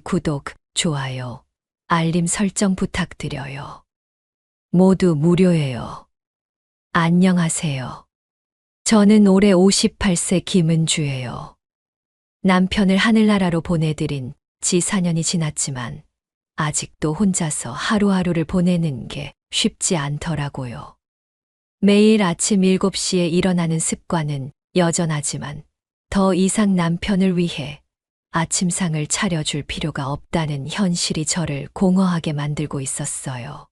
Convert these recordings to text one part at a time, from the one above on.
구독, 좋아요, 알림 설정 부탁드려요. 모두 무료예요. 안녕하세요. 저는 올해 58세 김은주예요. 남편을 하늘나라로 보내드린 지 4년이 지났지만 아직도 혼자서 하루하루를 보내는 게 쉽지 않더라고요. 매일 아침 7시에 일어나는 습관은 여전하지만 더 이상 남편을 위해 아침상을 차려줄 필요가 없다는 현실이 저를 공허하게 만들고 있었어요.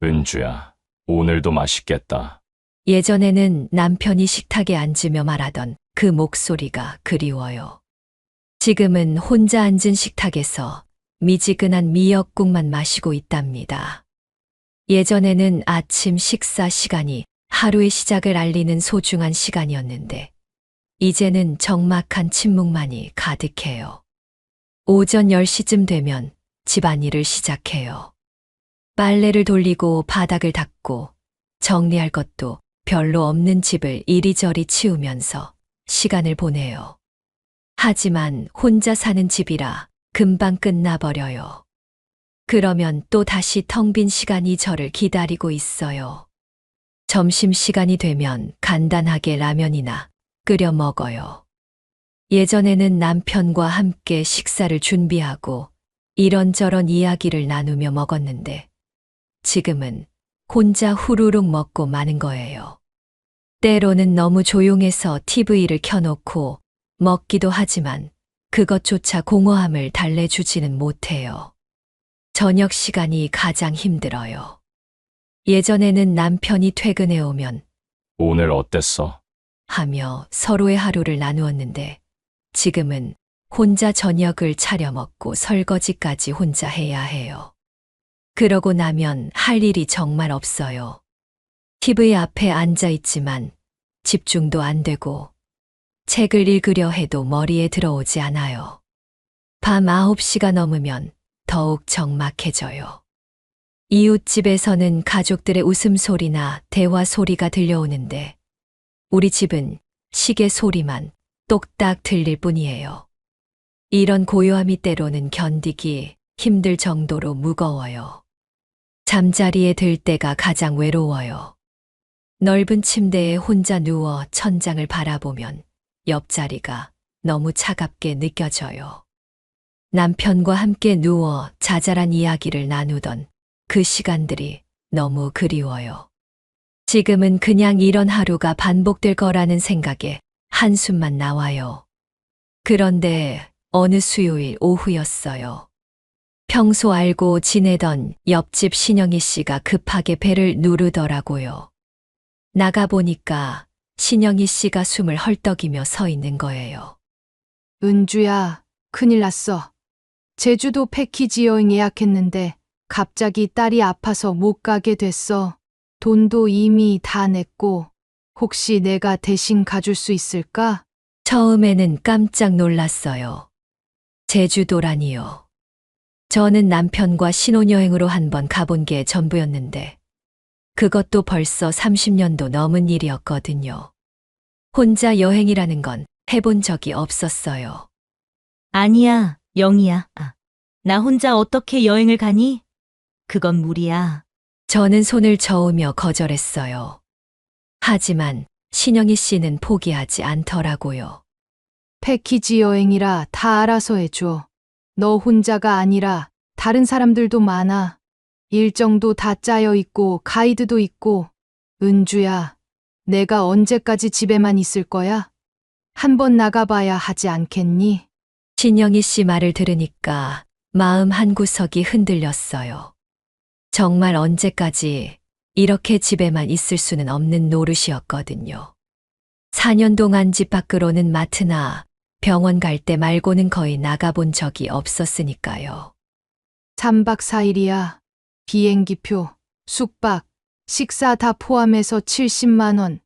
은주야, 오늘도 맛있겠다. 예전에는 남편이 식탁에 앉으며 말하던 그 목소리가 그리워요. 지금은 혼자 앉은 식탁에서 미지근한 미역국만 마시고 있답니다. 예전에는 아침 식사 시간이 하루의 시작을 알리는 소중한 시간이었는데 이제는 적막한 침묵만이 가득해요. 오전 10시쯤 되면 집안일을 시작해요. 빨래를 돌리고 바닥을 닦고 정리할 것도 별로 없는 집을 이리저리 치우면서 시간을 보내요. 하지만 혼자 사는 집이라 금방 끝나버려요. 그러면 또 다시 텅 빈 시간이 저를 기다리고 있어요. 점심시간이 되면 간단하게 라면이나 끓여 먹어요. 예전에는 남편과 함께 식사를 준비하고 이런저런 이야기를 나누며 먹었는데 지금은 혼자 후루룩 먹고 마는 거예요. 때로는 너무 조용해서 TV를 켜놓고 먹기도 하지만 그것조차 공허함을 달래주지는 못해요. 저녁 시간이 가장 힘들어요. 예전에는 남편이 퇴근해 오면 오늘 어땠어? 하며 서로의 하루를 나누었는데 지금은 혼자 저녁을 차려 먹고 설거지까지 혼자 해야 해요. 그러고 나면 할 일이 정말 없어요. TV 앞에 앉아 있지만 집중도 안 되고 책을 읽으려 해도 머리에 들어오지 않아요. 밤 9시가 넘으면 더욱 적막해져요. 이웃집에서는 가족들의 웃음소리나 대화 소리가 들려오는데 우리 집은 시계 소리만 똑딱 들릴 뿐이에요. 이런 고요함이 때로는 견디기 힘들 정도로 무거워요. 잠자리에 들 때가 가장 외로워요. 넓은 침대에 혼자 누워 천장을 바라보면 옆자리가 너무 차갑게 느껴져요. 남편과 함께 누워 자잘한 이야기를 나누던 그 시간들이 너무 그리워요. 지금은 그냥 이런 하루가 반복될 거라는 생각에 한숨만 나와요. 그런데 어느 수요일 오후였어요. 평소 알고 지내던 옆집 신영희 씨가 급하게 벨을 누르더라고요. 나가보니까 신영희 씨가 숨을 헐떡이며 서 있는 거예요. 은주야, 큰일 났어. 제주도 패키지 여행 예약했는데 갑자기 딸이 아파서 못 가게 됐어. 돈도 이미 다 냈고 혹시 내가 대신 가줄 수 있을까? 처음에는 깜짝 놀랐어요. 제주도라니요. 저는 남편과 신혼여행으로 한 번 가본 게 전부였는데 그것도 벌써 30년도 넘은 일이었거든요. 혼자 여행이라는 건 해본 적이 없었어요. 아니야, 영희야. 나 혼자 어떻게 여행을 가니? 그건 무리야. 저는 손을 저으며 거절했어요. 하지만 신영희 씨는 포기하지 않더라고요. 패키지 여행이라 다 알아서 해줘. 너 혼자가 아니라 다른 사람들도 많아. 일정도 다 짜여 있고 가이드도 있고. 은주야, 내가 언제까지 집에만 있을 거야? 한번 나가봐야 하지 않겠니? 신영희 씨 말을 들으니까 마음 한구석이 흔들렸어요. 정말 언제까지 이렇게 집에만 있을 수는 없는 노릇이었거든요. 4년 동안 집 밖으로는 마트나 병원 갈 때 말고는 거의 나가본 적이 없었으니까요. 3박 4일이야. 비행기표, 숙박, 식사 다 포함해서 70만 원.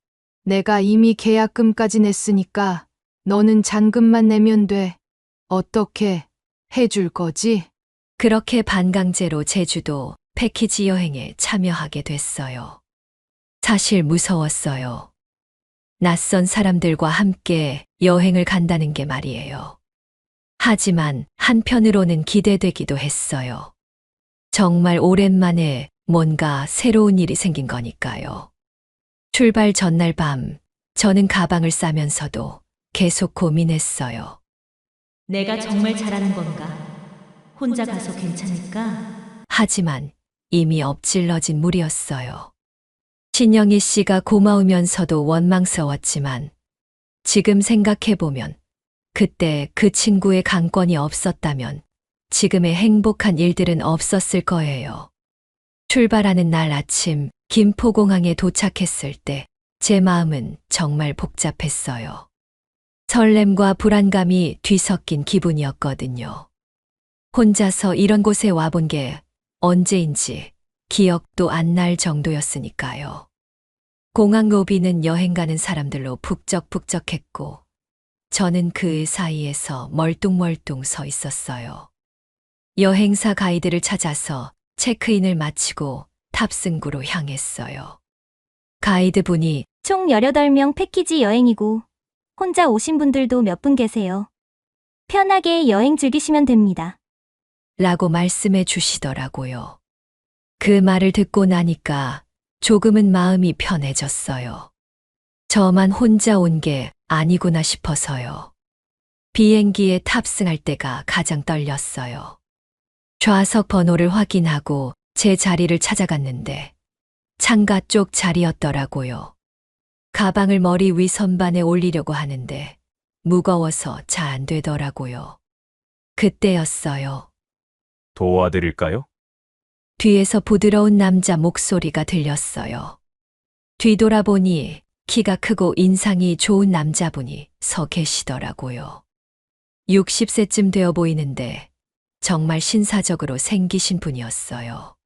내가 이미 계약금까지 냈으니까 너는 잔금만 내면 돼. 어떻게 해줄 거지? 그렇게 반강제로 제주도 패키지 여행에 참여하게 됐어요. 사실 무서웠어요. 낯선 사람들과 함께 여행을 간다는 게 말이에요. 하지만 한편으로는 기대되기도 했어요. 정말 오랜만에 뭔가 새로운 일이 생긴 거니까요. 출발 전날 밤, 저는 가방을 싸면서도 계속 고민했어요. 내가 정말 잘하는 건가? 혼자 가서 괜찮을까? 하지만 이미 엎질러진 물이었어요. 신영희 씨가 고마우면서도 원망스러웠지만 지금 생각해보면 그때 그 친구의 강권이 없었다면 지금의 행복한 일들은 없었을 거예요. 출발하는 날 아침 김포공항에 도착했을 때 제 마음은 정말 복잡했어요. 설렘과 불안감이 뒤섞인 기분이었거든요. 혼자서 이런 곳에 와본 게 언제인지 기억도 안 날 정도였으니까요. 공항 로비는 여행 가는 사람들로 북적북적했고 저는 그 사이에서 멀뚱멀뚱 서 있었어요. 여행사 가이드를 찾아서 체크인을 마치고 탑승구로 향했어요. 가이드분이 총 18명 패키지 여행이고 혼자 오신 분들도 몇 분 계세요. 편하게 여행 즐기시면 됩니다. 라고 말씀해 주시더라고요. 그 말을 듣고 나니까 조금은 마음이 편해졌어요. 저만 혼자 온 게 아니구나 싶어서요. 비행기에 탑승할 때가 가장 떨렸어요. 좌석 번호를 확인하고 제 자리를 찾아갔는데 창가 쪽 자리였더라고요. 가방을 머리 위 선반에 올리려고 하는데 무거워서 잘 안 되더라고요. 그때였어요. 도와드릴까요? 뒤에서 부드러운 남자 목소리가 들렸어요. 뒤돌아보니 키가 크고 인상이 좋은 남자분이 서 계시더라고요. 60세쯤 되어 보이는데 정말 신사적으로 생기신 분이었어요.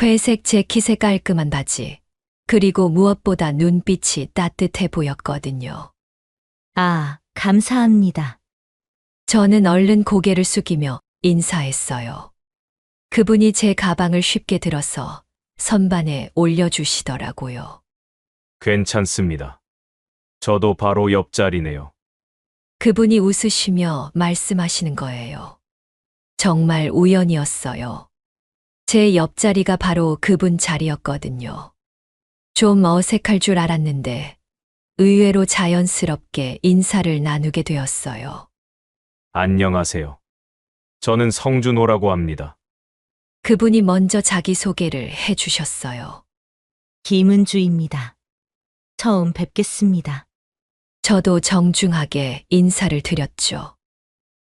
회색 재킷에 깔끔한 바지, 그리고 무엇보다 눈빛이 따뜻해 보였거든요. 아, 감사합니다. 저는 얼른 고개를 숙이며 인사했어요. 그분이 제 가방을 쉽게 들어서 선반에 올려주시더라고요. 괜찮습니다. 저도 바로 옆자리네요. 그분이 웃으시며 말씀하시는 거예요. 정말 우연이었어요. 제 옆자리가 바로 그분 자리였거든요. 좀 어색할 줄 알았는데 의외로 자연스럽게 인사를 나누게 되었어요. 안녕하세요. 저는 성준호라고 합니다. 그분이 먼저 자기소개를 해주셨어요. 김은주입니다. 처음 뵙겠습니다. 저도 정중하게 인사를 드렸죠.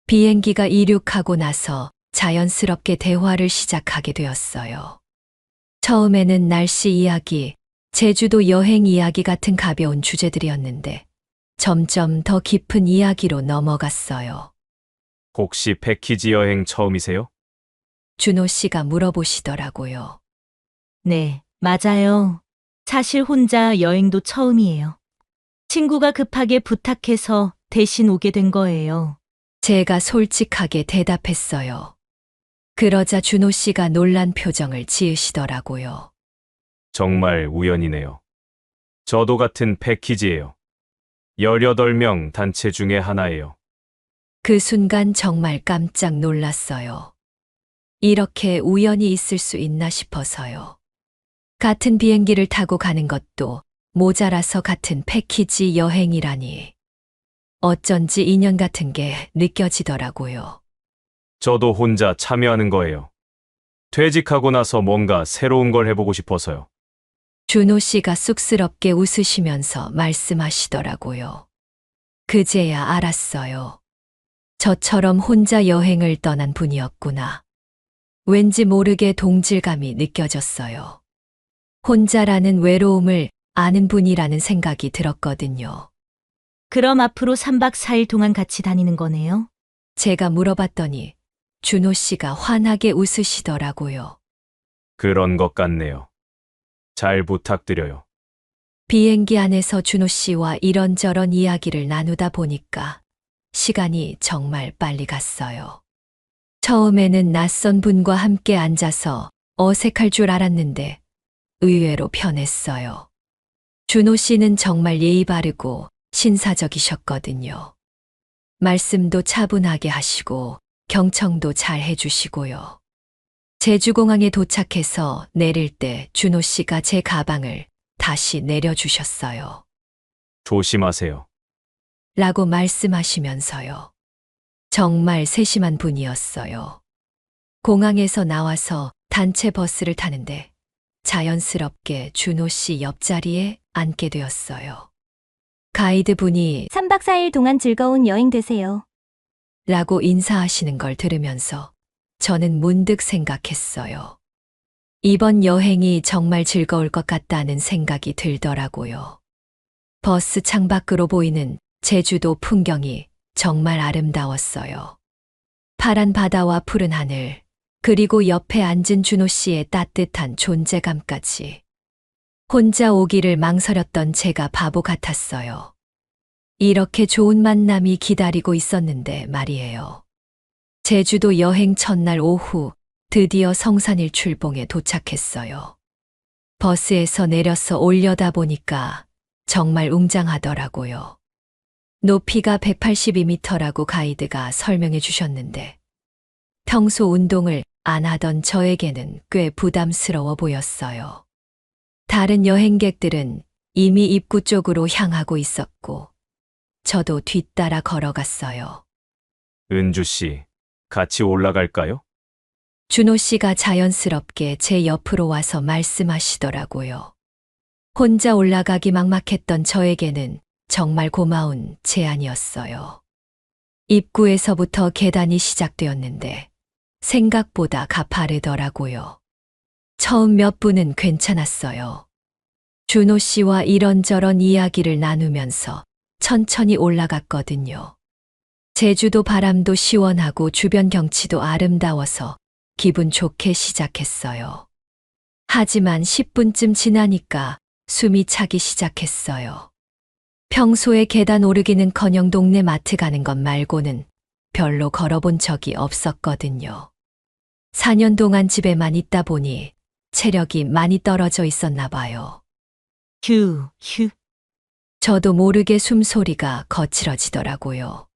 비행기가 이륙하고 나서 자연스럽게 대화를 시작하게 되었어요. 처음에는 날씨 이야기, 제주도 여행 이야기 같은 가벼운 주제들이었는데 점점 더 깊은 이야기로 넘어갔어요. 혹시 패키지 여행 처음이세요? 준호 씨가 물어보시더라고요. 네, 맞아요. 사실 혼자 여행도 처음이에요. 친구가 급하게 부탁해서 대신 오게 된 거예요. 제가 솔직하게 대답했어요. 그러자 준호 씨가 놀란 표정을 지으시더라고요. 정말 우연이네요. 저도 같은 패키지예요. 18명 단체 중에 하나예요. 그 순간 정말 깜짝 놀랐어요. 이렇게 우연이 있을 수 있나 싶어서요. 같은 비행기를 타고 가는 것도 모자라서 같은 패키지 여행이라니. 어쩐지 인연 같은 게 느껴지더라고요. 저도 혼자 참여하는 거예요. 퇴직하고 나서 뭔가 새로운 걸 해보고 싶어서요. 준호 씨가 쑥스럽게 웃으시면서 말씀하시더라고요. 그제야 알았어요. 저처럼 혼자 여행을 떠난 분이었구나. 왠지 모르게 동질감이 느껴졌어요. 혼자라는 외로움을 아는 분이라는 생각이 들었거든요. 그럼 앞으로 3박 4일 동안 같이 다니는 거네요? 제가 물어봤더니 준호 씨가 환하게 웃으시더라고요. 그런 것 같네요. 잘 부탁드려요. 비행기 안에서 준호 씨와 이런저런 이야기를 나누다 보니까 시간이 정말 빨리 갔어요. 처음에는 낯선 분과 함께 앉아서 어색할 줄 알았는데 의외로 편했어요. 준호 씨는 정말 예의 바르고 신사적이셨거든요. 말씀도 차분하게 하시고 경청도 잘 해주시고요. 제주공항에 도착해서 내릴 때 준호 씨가 제 가방을 다시 내려주셨어요. 조심하세요. 라고 말씀하시면서요. 정말 세심한 분이었어요. 공항에서 나와서 단체 버스를 타는데 자연스럽게 준호 씨 옆자리에 앉게 되었어요. 가이드 분이 3박 4일 동안 즐거운 여행 되세요. 라고 인사하시는 걸 들으면서 저는 문득 생각했어요. 이번 여행이 정말 즐거울 것 같다는 생각이 들더라고요. 버스 창밖으로 보이는 제주도 풍경이 정말 아름다웠어요. 파란 바다와 푸른 하늘, 그리고 옆에 앉은 준호 씨의 따뜻한 존재감까지. 혼자 오기를 망설였던 제가 바보 같았어요. 이렇게 좋은 만남이 기다리고 있었는데 말이에요. 제주도 여행 첫날 오후 드디어 성산일 출봉에 도착했어요. 버스에서 내려서 올려다보니까 정말 웅장하더라고요. 높이가 182m라고 가이드가 설명해 주셨는데 평소 운동을 안 하던 저에게는 꽤 부담스러워 보였어요. 다른 여행객들은 이미 입구 쪽으로 향하고 있었고 저도 뒤따라 걸어갔어요. 은주 씨, 같이 올라갈까요? 준호 씨가 자연스럽게 제 옆으로 와서 말씀하시더라고요. 혼자 올라가기 막막했던 저에게는 정말 고마운 제안이었어요. 입구에서부터 계단이 시작되었는데 생각보다 가파르더라고요. 처음 몇 분은 괜찮았어요. 준호 씨와 이런저런 이야기를 나누면서 천천히 올라갔거든요. 제주도 바람도 시원하고 주변 경치도 아름다워서 기분 좋게 시작했어요. 하지만 10분쯤 지나니까 숨이 차기 시작했어요. 평소에 계단 오르기는커녕 동네 마트 가는 것 말고는 별로 걸어본 적이 없었거든요. 4년 동안 집에만 있다 보니 체력이 많이 떨어져 있었나 봐요. 휴. 저도 모르게 숨소리가 거칠어지더라고요.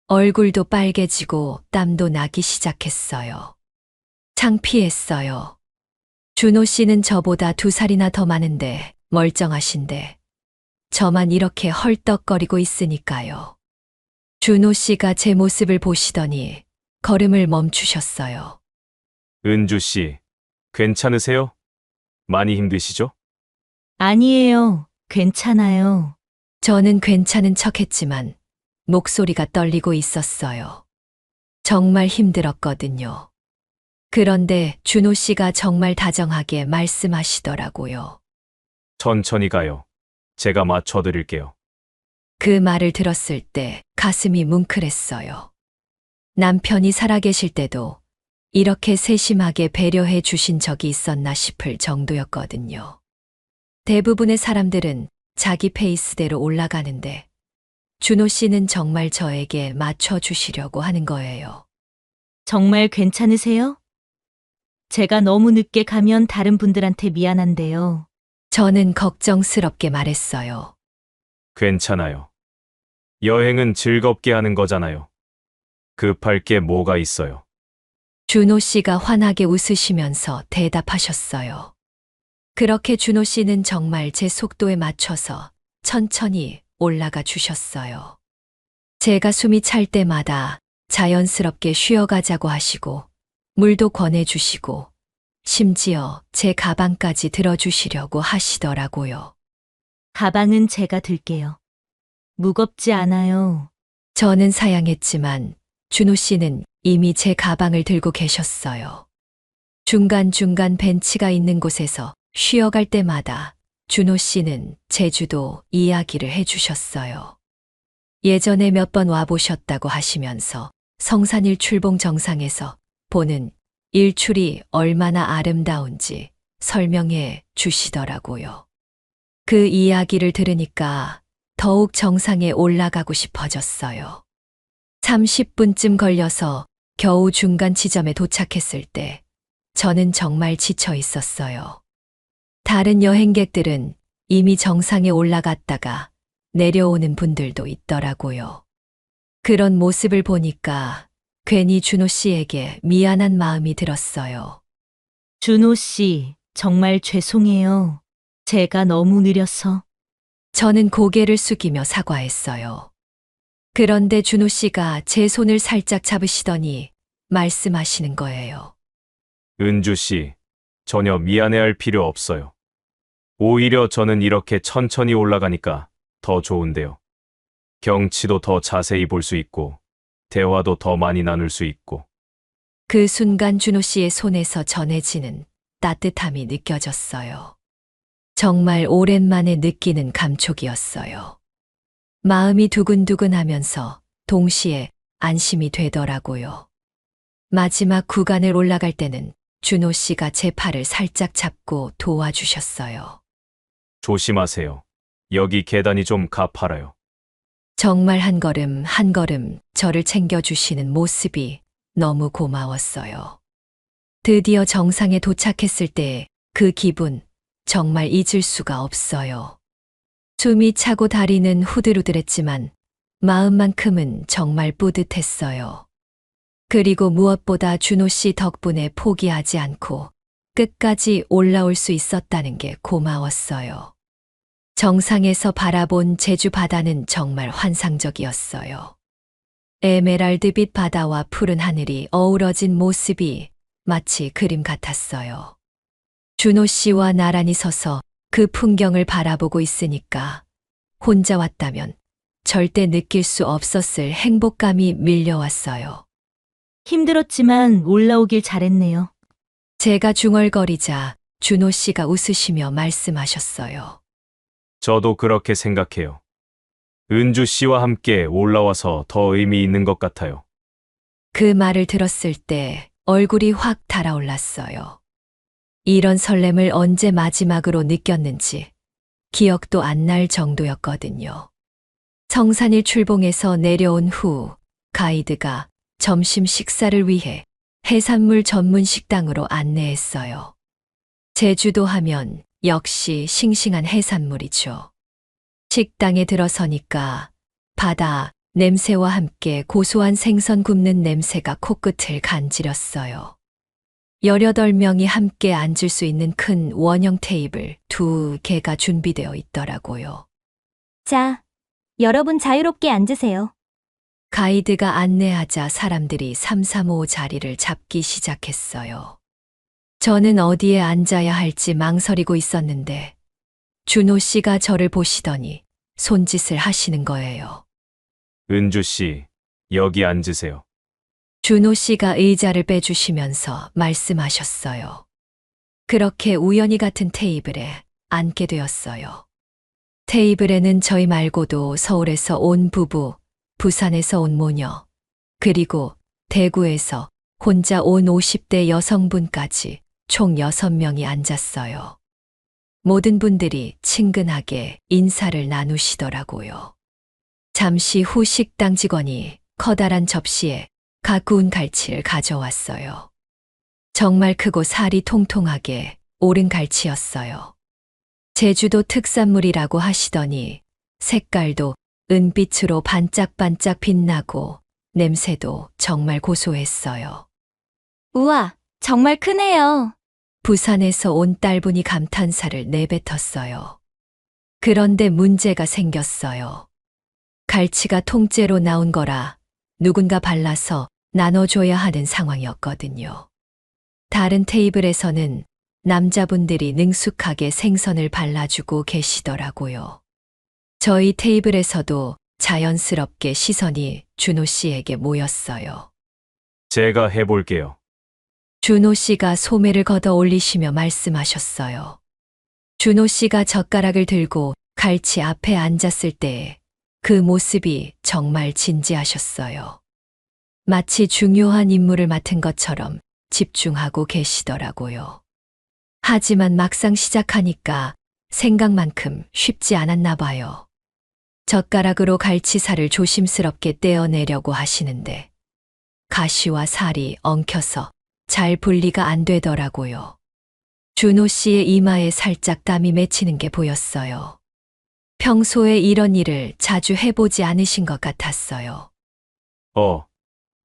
얼굴도 빨개지고 땀도 나기 시작했어요. 창피했어요. 준호 씨는 저보다 2살이나 더 많은데 멀쩡하신데 저만 이렇게 헐떡거리고 있으니까요. 준호 씨가 제 모습을 보시더니 걸음을 멈추셨어요. 은주 씨, 괜찮으세요? 많이 힘드시죠? 아니에요. 괜찮아요. 저는 괜찮은 척했지만 목소리가 떨리고 있었어요. 정말 힘들었거든요. 그런데 준호 씨가 정말 다정하게 말씀하시더라고요. 천천히 가요. 제가 맞춰드릴게요. 그 말을 들었을 때 가슴이 뭉클했어요. 남편이 살아계실 때도 이렇게 세심하게 배려해 주신 적이 있었나 싶을 정도였거든요. 대부분의 사람들은 자기 페이스대로 올라가는데 준호 씨는 정말 저에게 맞춰주시려고 하는 거예요. 정말 괜찮으세요? 제가 너무 늦게 가면 다른 분들한테 미안한데요. 저는 걱정스럽게 말했어요. 괜찮아요. 여행은 즐겁게 하는 거잖아요. 급할 게 뭐가 있어요. 준호 씨가 환하게 웃으시면서 대답하셨어요. 그렇게 준호 씨는 정말 제 속도에 맞춰서 천천히 올라가 주셨어요. 제가 숨이 찰 때마다 자연스럽게 쉬어가자고 하시고 물도 권해주시고 심지어 제 가방까지 들어주시려고 하시더라고요. 가방은 제가 들게요. 무겁지 않아요. 저는 사양했지만 준호 씨는 이미 제 가방을 들고 계셨어요. 중간중간 벤치가 있는 곳에서 쉬어갈 때마다 준호 씨는 제주도 이야기를 해주셨어요. 예전에 몇 번 와보셨다고 하시면서 성산일 출봉 정상에서 보는 일출이 얼마나 아름다운지 설명해 주시더라고요. 그 이야기를 들으니까 더욱 정상에 올라가고 싶어졌어요. 30분쯤 걸려서 겨우 중간 지점에 도착했을 때 저는 정말 지쳐 있었어요. 다른 여행객들은 이미 정상에 올라갔다가 내려오는 분들도 있더라고요. 그런 모습을 보니까 괜히 준호 씨에게 미안한 마음이 들었어요. 준호 씨, 정말 죄송해요. 제가 너무 느려서. 저는 고개를 숙이며 사과했어요. 그런데 준호 씨가 제 손을 살짝 잡으시더니 말씀하시는 거예요. 은주 씨, 전혀 미안해할 필요 없어요. 오히려 저는 이렇게 천천히 올라가니까 더 좋은데요. 경치도 더 자세히 볼 수 있고, 대화도 더 많이 나눌 수 있고. 그 순간 준호 씨의 손에서 전해지는 따뜻함이 느껴졌어요. 정말 오랜만에 느끼는 감촉이었어요. 마음이 두근두근하면서 동시에 안심이 되더라고요. 마지막 구간을 올라갈 때는 준호 씨가 제 팔을 살짝 잡고 도와주셨어요. 조심하세요. 여기 계단이 좀 가파라요. 정말 한 걸음 한 걸음 저를 챙겨주시는 모습이 너무 고마웠어요. 드디어 정상에 도착했을 때 그 기분 정말 잊을 수가 없어요. 숨이 차고 다리는 후들후들했지만 마음만큼은 정말 뿌듯했어요. 그리고 무엇보다 준호 씨 덕분에 포기하지 않고 끝까지 올라올 수 있었다는 게 고마웠어요. 정상에서 바라본 제주 바다는 정말 환상적이었어요. 에메랄드빛 바다와 푸른 하늘이 어우러진 모습이 마치 그림 같았어요. 준호 씨와 나란히 서서 그 풍경을 바라보고 있으니까 혼자 왔다면 절대 느낄 수 없었을 행복감이 밀려왔어요. 힘들었지만 올라오길 잘했네요. 제가 중얼거리자 준호 씨가 웃으시며 말씀하셨어요. 저도 그렇게 생각해요. 은주 씨와 함께 올라와서 더 의미 있는 것 같아요. 그 말을 들었을 때 얼굴이 확 달아올랐어요. 이런 설렘을 언제 마지막으로 느꼈는지 기억도 안 날 정도였거든요. 성산일 출봉에서 내려온 후 가이드가 점심 식사를 위해 해산물 전문 식당으로 안내했어요. 제주도 하면 역시 싱싱한 해산물이죠. 식당에 들어서니까 바다 냄새와 함께 고소한 생선 굽는 냄새가 코끝을 간지렸어요. 18명이 함께 앉을 수 있는 큰 원형 테이블 2개가 준비되어 있더라고요. 자, 여러분 자유롭게 앉으세요. 가이드가 안내하자 사람들이 335 자리를 잡기 시작했어요. 저는 어디에 앉아야 할지 망설이고 있었는데 준호 씨가 저를 보시더니 손짓을 하시는 거예요. 은주 씨, 여기 앉으세요. 준호 씨가 의자를 빼주시면서 말씀하셨어요. 그렇게 우연히 같은 테이블에 앉게 되었어요. 테이블에는 저희 말고도 서울에서 온 부부, 부산에서 온 모녀, 그리고 대구에서 혼자 온 50대 여성분까지 총 6명이 앉았어요. 모든 분들이 친근하게 인사를 나누시더라고요. 잠시 후 식당 직원이 커다란 접시에 갓 구운 갈치를 가져왔어요. 정말 크고 살이 통통하게 오른 갈치였어요. 제주도 특산물이라고 하시더니 색깔도 은빛으로 반짝반짝 빛나고 냄새도 정말 고소했어요. 우와, 정말 크네요. 부산에서 온 딸분이 감탄사를 내뱉었어요. 그런데 문제가 생겼어요. 갈치가 통째로 나온 거라 누군가 발라서 나눠줘야 하는 상황이었거든요. 다른 테이블에서는 남자분들이 능숙하게 생선을 발라주고 계시더라고요. 저희 테이블에서도 자연스럽게 시선이 준호 씨에게 모였어요. 제가 해볼게요. 준호 씨가 소매를 걷어 올리시며 말씀하셨어요. 준호 씨가 젓가락을 들고 갈치 앞에 앉았을 때 그 모습이 정말 진지하셨어요. 마치 중요한 임무를 맡은 것처럼 집중하고 계시더라고요. 하지만 막상 시작하니까 생각만큼 쉽지 않았나 봐요. 젓가락으로 갈치살을 조심스럽게 떼어내려고 하시는데 가시와 살이 엉켜서 잘 분리가 안 되더라고요. 준호 씨의 이마에 살짝 땀이 맺히는 게 보였어요. 평소에 이런 일을 자주 해보지 않으신 것 같았어요.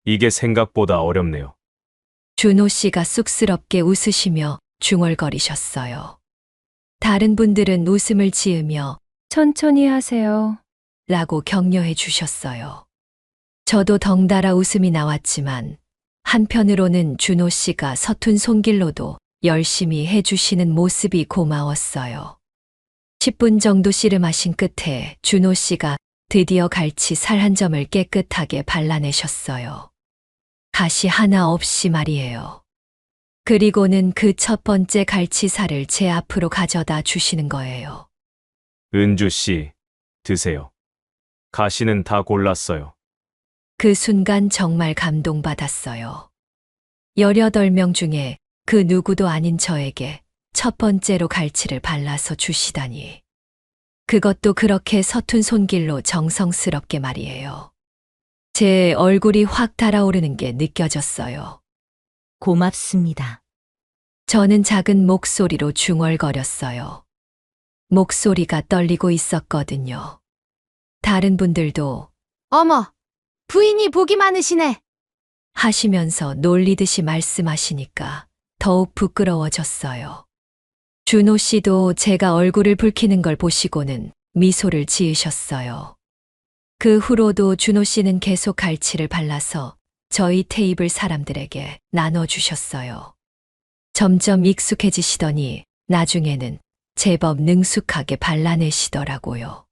이게 생각보다 어렵네요. 준호 씨가 쑥스럽게 웃으시며 중얼거리셨어요. 다른 분들은 웃음을 지으며 천천히 하세요. 라고 격려해 주셨어요. 저도 덩달아 웃음이 나왔지만 한편으로는 준호 씨가 서툰 손길로도 열심히 해주시는 모습이 고마웠어요. 10분 정도 씨름하신 끝에 준호 씨가 드디어 갈치 살 한 점을 깨끗하게 발라내셨어요. 가시 하나 없이 말이에요. 그리고는 그 첫 번째 갈치살을 제 앞으로 가져다 주시는 거예요. 은주 씨, 드세요. 가시는 다 골랐어요. 그 순간 정말 감동받았어요. 18명 중에 그 누구도 아닌 저에게 첫 번째로 갈치를 발라서 주시다니. 그것도 그렇게 서툰 손길로 정성스럽게 말이에요. 제 얼굴이 확 달아오르는 게 느껴졌어요. 고맙습니다. 저는 작은 목소리로 중얼거렸어요. 목소리가 떨리고 있었거든요. 다른 분들도 어머, 부인이 복이 많으시네. 하시면서 놀리듯이 말씀하시니까 더욱 부끄러워졌어요. 준호 씨도 제가 얼굴을 붉히는 걸 보시고는 미소를 지으셨어요. 그 후로도 준호 씨는 계속 갈치를 발라서 저희 테이블 사람들에게 나눠주셨어요. 점점 익숙해지시더니 나중에는 제법 능숙하게 발라내시더라고요.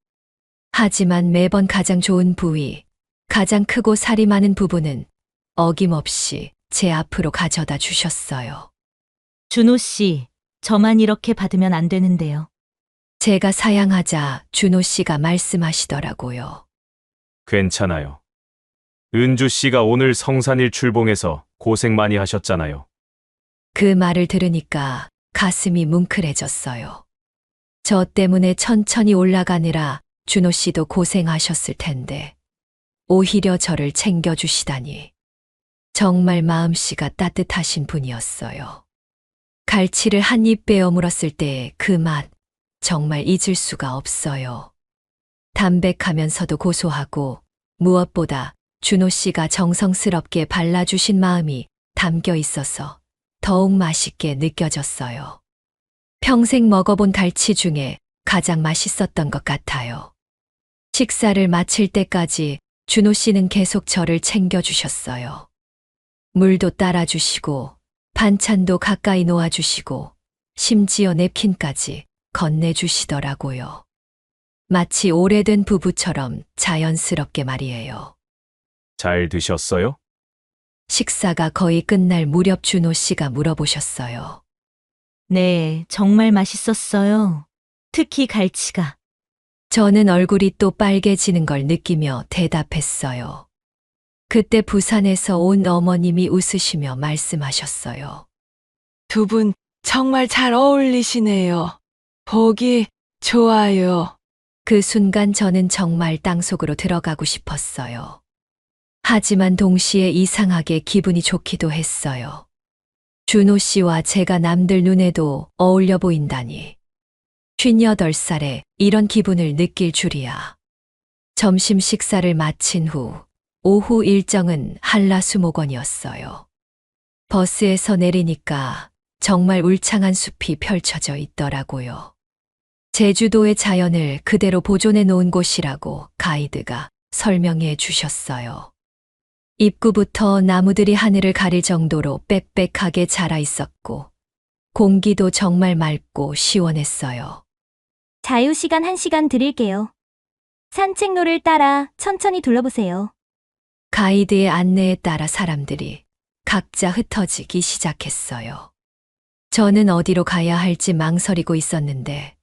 하지만 매번 가장 좋은 부위, 가장 크고 살이 많은 부분은 어김없이 제 앞으로 가져다 주셨어요. 준호 씨, 저만 이렇게 받으면 안 되는데요. 제가 사양하자 준호 씨가 말씀하시더라고요. 괜찮아요. 은주 씨가 오늘 성산일 출봉해서 고생 많이 하셨잖아요. 그 말을 들으니까 가슴이 뭉클해졌어요. 저 때문에 천천히 올라가느라 준호 씨도 고생하셨을 텐데 오히려 저를 챙겨주시다니. 정말 마음씨가 따뜻하신 분이었어요. 갈치를 한 입 베어 물었을 때의 그 맛, 정말 잊을 수가 없어요. 담백하면서도 고소하고 무엇보다 준호 씨가 정성스럽게 발라주신 마음이 담겨 있어서 더욱 맛있게 느껴졌어요. 평생 먹어본 갈치 중에 가장 맛있었던 것 같아요. 식사를 마칠 때까지 준호 씨는 계속 저를 챙겨주셨어요. 물도 따라주시고 반찬도 가까이 놓아주시고 심지어 냅킨까지 건네주시더라고요. 마치 오래된 부부처럼 자연스럽게 말이에요. 잘 드셨어요? 식사가 거의 끝날 무렵 준호 씨가 물어보셨어요. 네, 정말 맛있었어요. 특히 갈치가. 저는 얼굴이 또 빨개지는 걸 느끼며 대답했어요. 그때 부산에서 온 어머님이 웃으시며 말씀하셨어요. 두 분 정말 잘 어울리시네요. 보기 좋아요. 그 순간 저는 정말 땅속으로 들어가고 싶었어요. 하지만 동시에 이상하게 기분이 좋기도 했어요. 준호 씨와 제가 남들 눈에도 어울려 보인다니. 58살에 이런 기분을 느낄 줄이야. 점심 식사를 마친 후 오후 일정은 한라수목원이었어요. 버스에서 내리니까 정말 울창한 숲이 펼쳐져 있더라고요. 제주도의 자연을 그대로 보존해 놓은 곳이라고 가이드가 설명해 주셨어요. 입구부터 나무들이 하늘을 가릴 정도로 빽빽하게 자라 있었고 공기도 정말 맑고 시원했어요. 자유시간 1시간 드릴게요. 산책로를 따라 천천히 둘러보세요. 가이드의 안내에 따라 사람들이 각자 흩어지기 시작했어요. 저는 어디로 가야 할지 망설이고 있었는데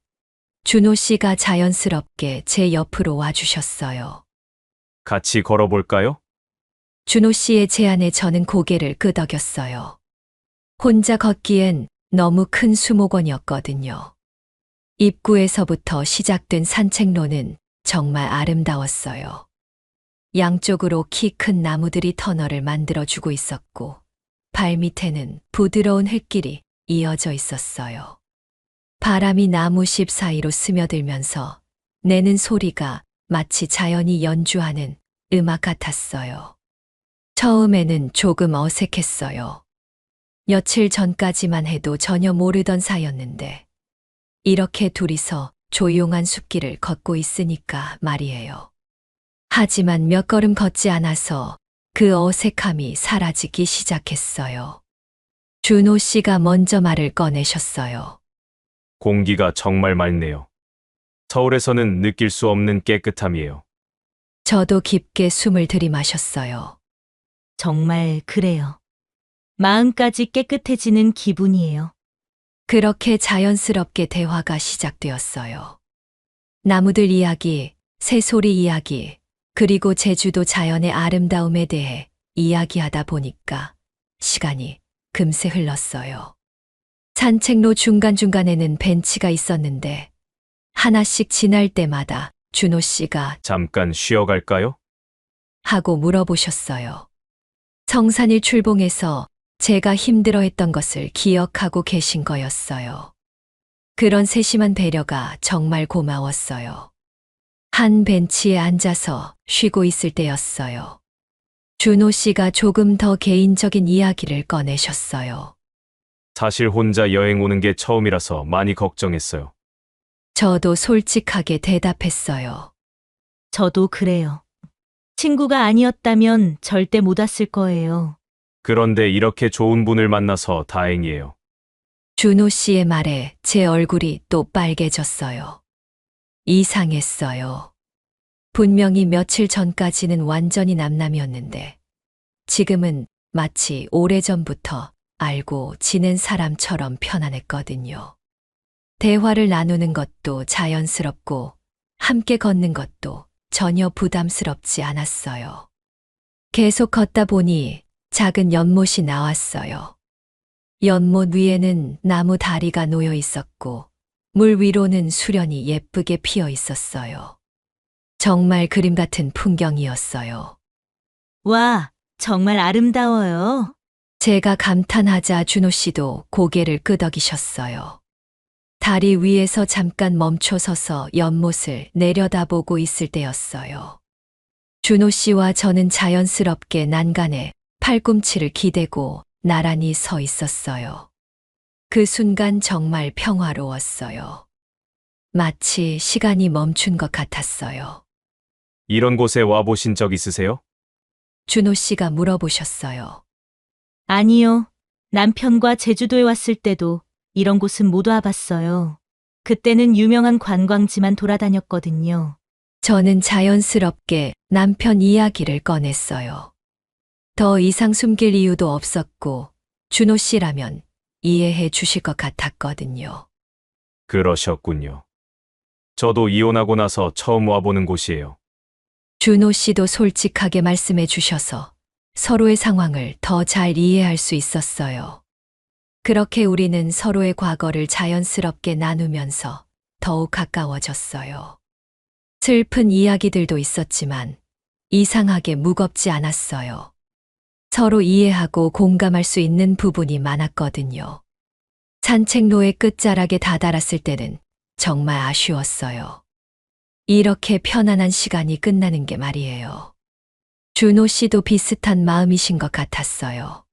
준호 씨가 자연스럽게 제 옆으로 와주셨어요. 같이 걸어볼까요? 준호 씨의 제안에 저는 고개를 끄덕였어요. 혼자 걷기엔 너무 큰 수목원이었거든요. 입구에서부터 시작된 산책로는 정말 아름다웠어요. 양쪽으로 키 큰 나무들이 터널을 만들어주고 있었고 발밑에는 부드러운 흙길이 이어져 있었어요. 바람이 나무십 사이로 스며들면서 내는 소리가 마치 자연이 연주하는 음악 같았어요. 처음에는 조금 어색했어요. 며칠 전까지만 해도 전혀 모르던 사이였는데, 이렇게 둘이서 조용한 숲길을 걷고 있으니까 말이에요. 하지만 몇 걸음 걷지 않아서 그 어색함이 사라지기 시작했어요. 준호 씨가 먼저 말을 꺼내셨어요. 공기가 정말 맑네요. 서울에서는 느낄 수 없는 깨끗함이에요. 저도 깊게 숨을 들이마셨어요. 정말 그래요. 마음까지 깨끗해지는 기분이에요. 그렇게 자연스럽게 대화가 시작되었어요. 나무들 이야기, 새소리 이야기, 그리고 제주도 자연의 아름다움에 대해 이야기하다 보니까 시간이 금세 흘렀어요. 산책로 중간중간에는 벤치가 있었는데 하나씩 지날 때마다 준호 씨가 잠깐 쉬어갈까요? 하고 물어보셨어요. 성산일 출봉에서 제가 힘들어했던 것을 기억하고 계신 거였어요. 그런 세심한 배려가 정말 고마웠어요. 한 벤치에 앉아서 쉬고 있을 때였어요. 준호 씨가 조금 더 개인적인 이야기를 꺼내셨어요. 사실 혼자 여행 오는 게 처음이라서 많이 걱정했어요. 저도 솔직하게 대답했어요. 저도 그래요. 친구가 아니었다면 절대 못 왔을 거예요. 그런데 이렇게 좋은 분을 만나서 다행이에요. 준호 씨의 말에 제 얼굴이 또 빨개졌어요. 이상했어요. 분명히 며칠 전까지는 완전히 남남이었는데 지금은 마치 오래전부터 알고 지낸 사람처럼 편안했거든요. 대화를 나누는 것도 자연스럽고 함께 걷는 것도 전혀 부담스럽지 않았어요. 계속 걷다 보니 작은 연못이 나왔어요. 연못 위에는 나무 다리가 놓여 있었고 물 위로는 수련이 예쁘게 피어 있었어요. 정말 그림 같은 풍경이었어요. 와, 정말 아름다워요. 제가 감탄하자 준호 씨도 고개를 끄덕이셨어요. 다리 위에서 잠깐 멈춰 서서 연못을 내려다보고 있을 때였어요. 준호 씨와 저는 자연스럽게 난간에 팔꿈치를 기대고 나란히 서 있었어요. 그 순간 정말 평화로웠어요. 마치 시간이 멈춘 것 같았어요. 이런 곳에 와보신 적 있으세요? 준호 씨가 물어보셨어요. 아니요. 남편과 제주도에 왔을 때도 이런 곳은 못 와봤어요. 그때는 유명한 관광지만 돌아다녔거든요. 저는 자연스럽게 남편 이야기를 꺼냈어요. 더 이상 숨길 이유도 없었고 준호 씨라면 이해해 주실 것 같았거든요. 그러셨군요. 저도 이혼하고 나서 처음 와보는 곳이에요. 준호 씨도 솔직하게 말씀해 주셔서 서로의 상황을 더 잘 이해할 수 있었어요. 그렇게 우리는 서로의 과거를 자연스럽게 나누면서 더욱 가까워졌어요. 슬픈 이야기들도 있었지만 이상하게 무겁지 않았어요. 서로 이해하고 공감할 수 있는 부분이 많았거든요. 산책로의 끝자락에 다다랐을 때는 정말 아쉬웠어요. 이렇게 편안한 시간이 끝나는 게 말이에요. 준호 씨도 비슷한 마음이신 것 같았어요.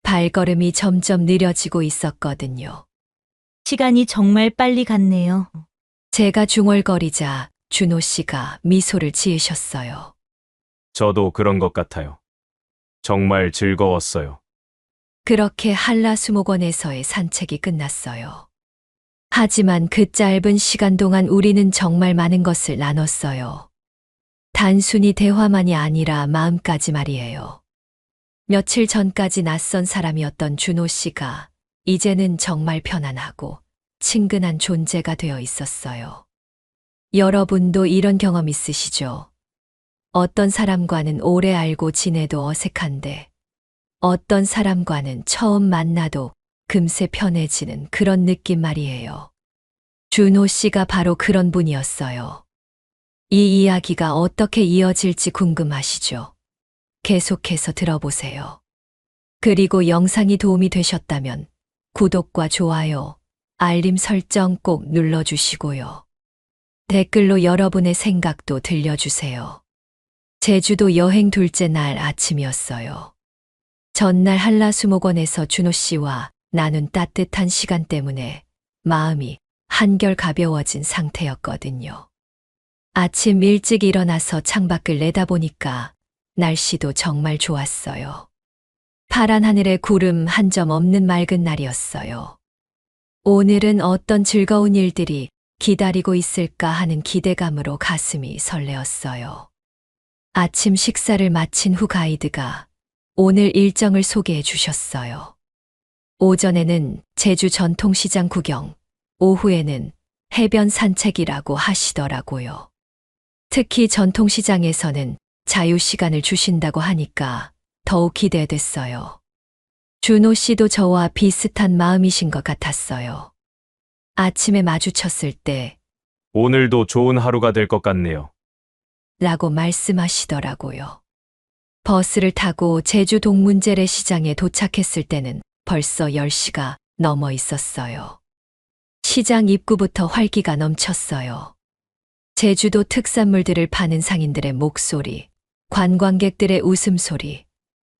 발걸음이 점점 느려지고 있었거든요. 시간이 정말 빨리 갔네요. 제가 중얼거리자 준호 씨가 미소를 지으셨어요. 저도 그런 것 같아요. 정말 즐거웠어요. 그렇게 한라수목원에서의 산책이 끝났어요. 하지만 그 짧은 시간 동안 우리는 정말 많은 것을 나눴어요. 단순히 대화만이 아니라 마음까지 말이에요. 며칠 전까지 낯선 사람이었던 준호 씨가 이제는 정말 편안하고 친근한 존재가 되어 있었어요. 여러분도 이런 경험 있으시죠? 어떤 사람과는 오래 알고 지내도 어색한데 어떤 사람과는 처음 만나도 금세 편해지는 그런 느낌 말이에요. 준호 씨가 바로 그런 분이었어요. 이 이야기가 어떻게 이어질지 궁금하시죠? 계속해서 들어보세요. 그리고 영상이 도움이 되셨다면 구독과 좋아요, 알림 설정 꼭 눌러주시고요. 댓글로 여러분의 생각도 들려주세요. 제주도 여행 둘째 날 아침이었어요. 전날 한라수목원에서 준호 씨와 나눈 따뜻한 시간 때문에 마음이 한결 가벼워진 상태였거든요. 아침 일찍 일어나서 창밖을 내다보니까 날씨도 정말 좋았어요. 파란 하늘에 구름 한 점 없는 맑은 날이었어요. 오늘은 어떤 즐거운 일들이 기다리고 있을까 하는 기대감으로 가슴이 설레었어요. 아침 식사를 마친 후 가이드가 오늘 일정을 소개해 주셨어요. 오전에는 제주 전통시장 구경, 오후에는 해변 산책이라고 하시더라고요. 특히 전통시장에서는 자유시간을 주신다고 하니까 더욱 기대됐어요. 준호 씨도 저와 비슷한 마음이신 것 같았어요. 아침에 마주쳤을 때 오늘도 좋은 하루가 될 것 같네요. 라고 말씀하시더라고요. 버스를 타고 제주 동문재래시장에 도착했을 때는 벌써 10시가 넘어 있었어요. 시장 입구부터 활기가 넘쳤어요. 제주도 특산물들을 파는 상인들의 목소리, 관광객들의 웃음소리,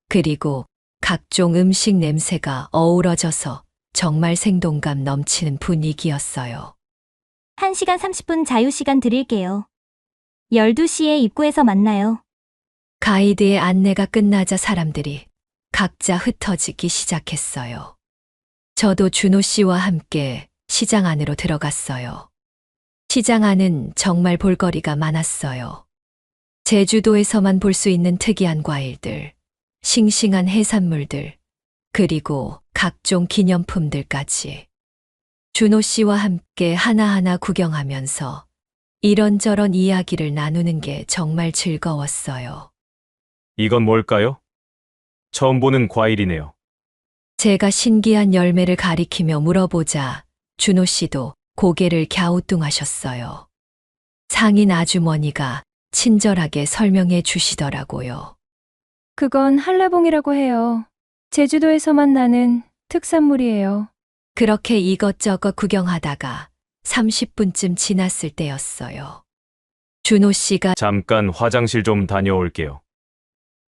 그리고 각종 음식 냄새가 어우러져서 정말 생동감 넘치는 분위기였어요. 1시간 30분 자유시간 드릴게요. 12시에 입구에서 만나요. 가이드의 안내가 끝나자 사람들이 각자 흩어지기 시작했어요. 저도 준호 씨와 함께 시장 안으로 들어갔어요. 시장 안은 정말 볼거리가 많았어요. 제주도에서만 볼 수 있는 특이한 과일들, 싱싱한 해산물들, 그리고 각종 기념품들까지. 준호 씨와 함께 하나하나 구경하면서 이런저런 이야기를 나누는 게 정말 즐거웠어요. 이건 뭘까요? 처음 보는 과일이네요. 제가 신기한 열매를 가리키며 물어보자 준호 씨도 고개를 갸우뚱하셨어요. 상인 아주머니가 친절하게 설명해 주시더라고요. 그건 한라봉이라고 해요. 제주도에서만 나는 특산물이에요. 그렇게 이것저것 구경하다가 30분쯤 지났을 때였어요. 준호 씨가 잠깐 화장실 좀 다녀올게요.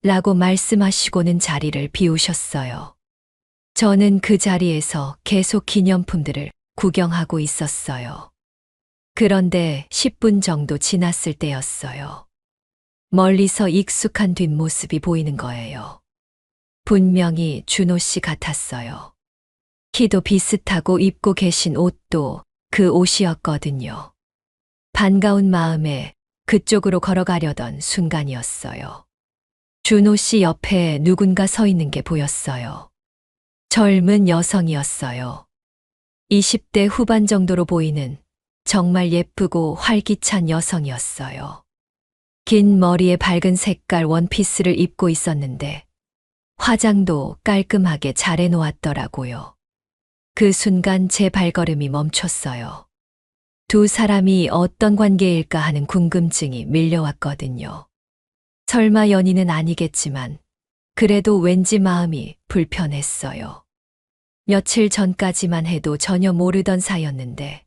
라고 말씀하시고는 자리를 비우셨어요. 저는 그 자리에서 계속 기념품들을 구경하고 있었어요. 그런데 10분 정도 지났을 때였어요. 멀리서 익숙한 뒷모습이 보이는 거예요. 분명히 준호 씨 같았어요. 키도 비슷하고 입고 계신 옷도 그 옷이었거든요. 반가운 마음에 그쪽으로 걸어가려던 순간이었어요. 준호 씨 옆에 누군가 서 있는 게 보였어요. 젊은 여성이었어요. 20대 후반 정도로 보이는 정말 예쁘고 활기찬 여성이었어요. 긴 머리에 밝은 색깔 원피스를 입고 있었는데 화장도 깔끔하게 잘 해놓았더라고요. 그 순간 제 발걸음이 멈췄어요. 두 사람이 어떤 관계일까 하는 궁금증이 밀려왔거든요. 설마 연인은 아니겠지만 그래도 왠지 마음이 불편했어요. 며칠 전까지만 해도 전혀 모르던 사이였는데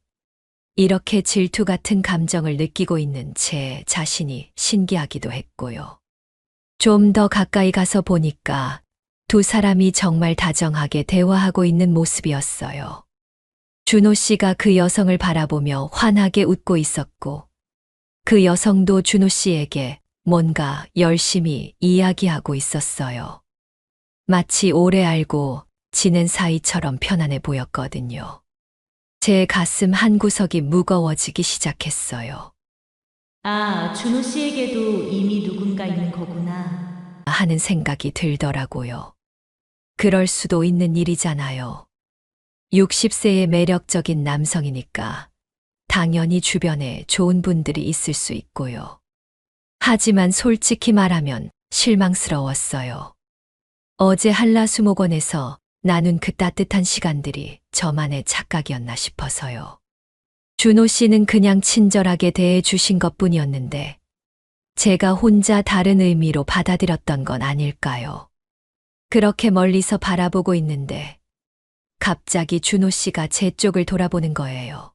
이렇게 질투 같은 감정을 느끼고 있는 제 자신이 신기하기도 했고요. 좀 더 가까이 가서 보니까 두 사람이 정말 다정하게 대화하고 있는 모습이었어요. 준호 씨가 그 여성을 바라보며 환하게 웃고 있었고 그 여성도 준호 씨에게 뭔가 열심히 이야기하고 있었어요. 마치 오래 알고 지낸 사이처럼 편안해 보였거든요. 제 가슴 한구석이 무거워지기 시작했어요. 아, 준호 씨에게도 이미 누군가 있는 거구나. 하는 생각이 들더라고요. 그럴 수도 있는 일이잖아요. 60세의 매력적인 남성이니까 당연히 주변에 좋은 분들이 있을 수 있고요. 하지만 솔직히 말하면 실망스러웠어요. 어제 한라수목원에서 나눈 그 따뜻한 시간들이 저만의 착각이었나 싶어서요. 준호 씨는 그냥 친절하게 대해 주신 것뿐이었는데 제가 혼자 다른 의미로 받아들였던 건 아닐까요? 그렇게 멀리서 바라보고 있는데 갑자기 준호 씨가 제 쪽을 돌아보는 거예요.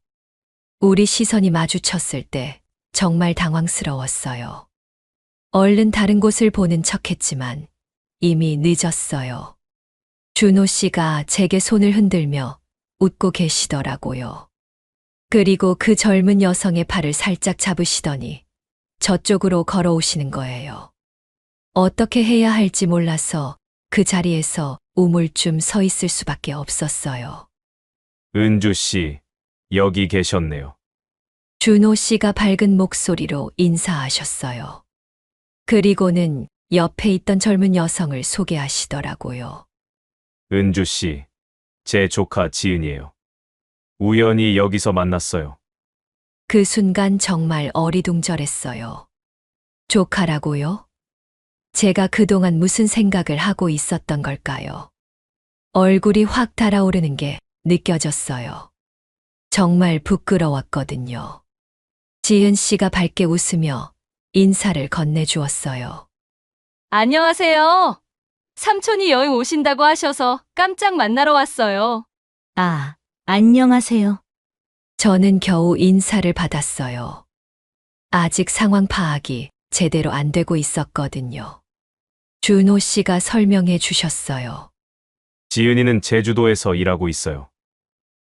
우리 시선이 마주쳤을 때 정말 당황스러웠어요. 얼른 다른 곳을 보는 척했지만 이미 늦었어요. 준호 씨가 제게 손을 흔들며 웃고 계시더라고요. 그리고 그 젊은 여성의 팔을 살짝 잡으시더니 저쪽으로 걸어오시는 거예요. 어떻게 해야 할지 몰라서 그 자리에서 우물쭈 서 있을 수밖에 없었어요. 은주 씨, 여기 계셨네요. 준호 씨가 밝은 목소리로 인사하셨어요. 그리고는 옆에 있던 젊은 여성을 소개하시더라고요. 은주 씨, 제 조카 지은이에요. 우연히 여기서 만났어요. 그 순간 정말 어리둥절했어요. 조카라고요? 제가 그동안 무슨 생각을 하고 있었던 걸까요? 얼굴이 확 달아오르는 게 느껴졌어요. 정말 부끄러웠거든요. 지은 씨가 밝게 웃으며 인사를 건네주었어요. 안녕하세요. 삼촌이 여행 오신다고 하셔서 깜짝 만나러 왔어요. 아, 안녕하세요. 저는 겨우 인사를 받았어요. 아직 상황 파악이 제대로 안 되고 있었거든요. 준호 씨가 설명해 주셨어요. 지은이는 제주도에서 일하고 있어요.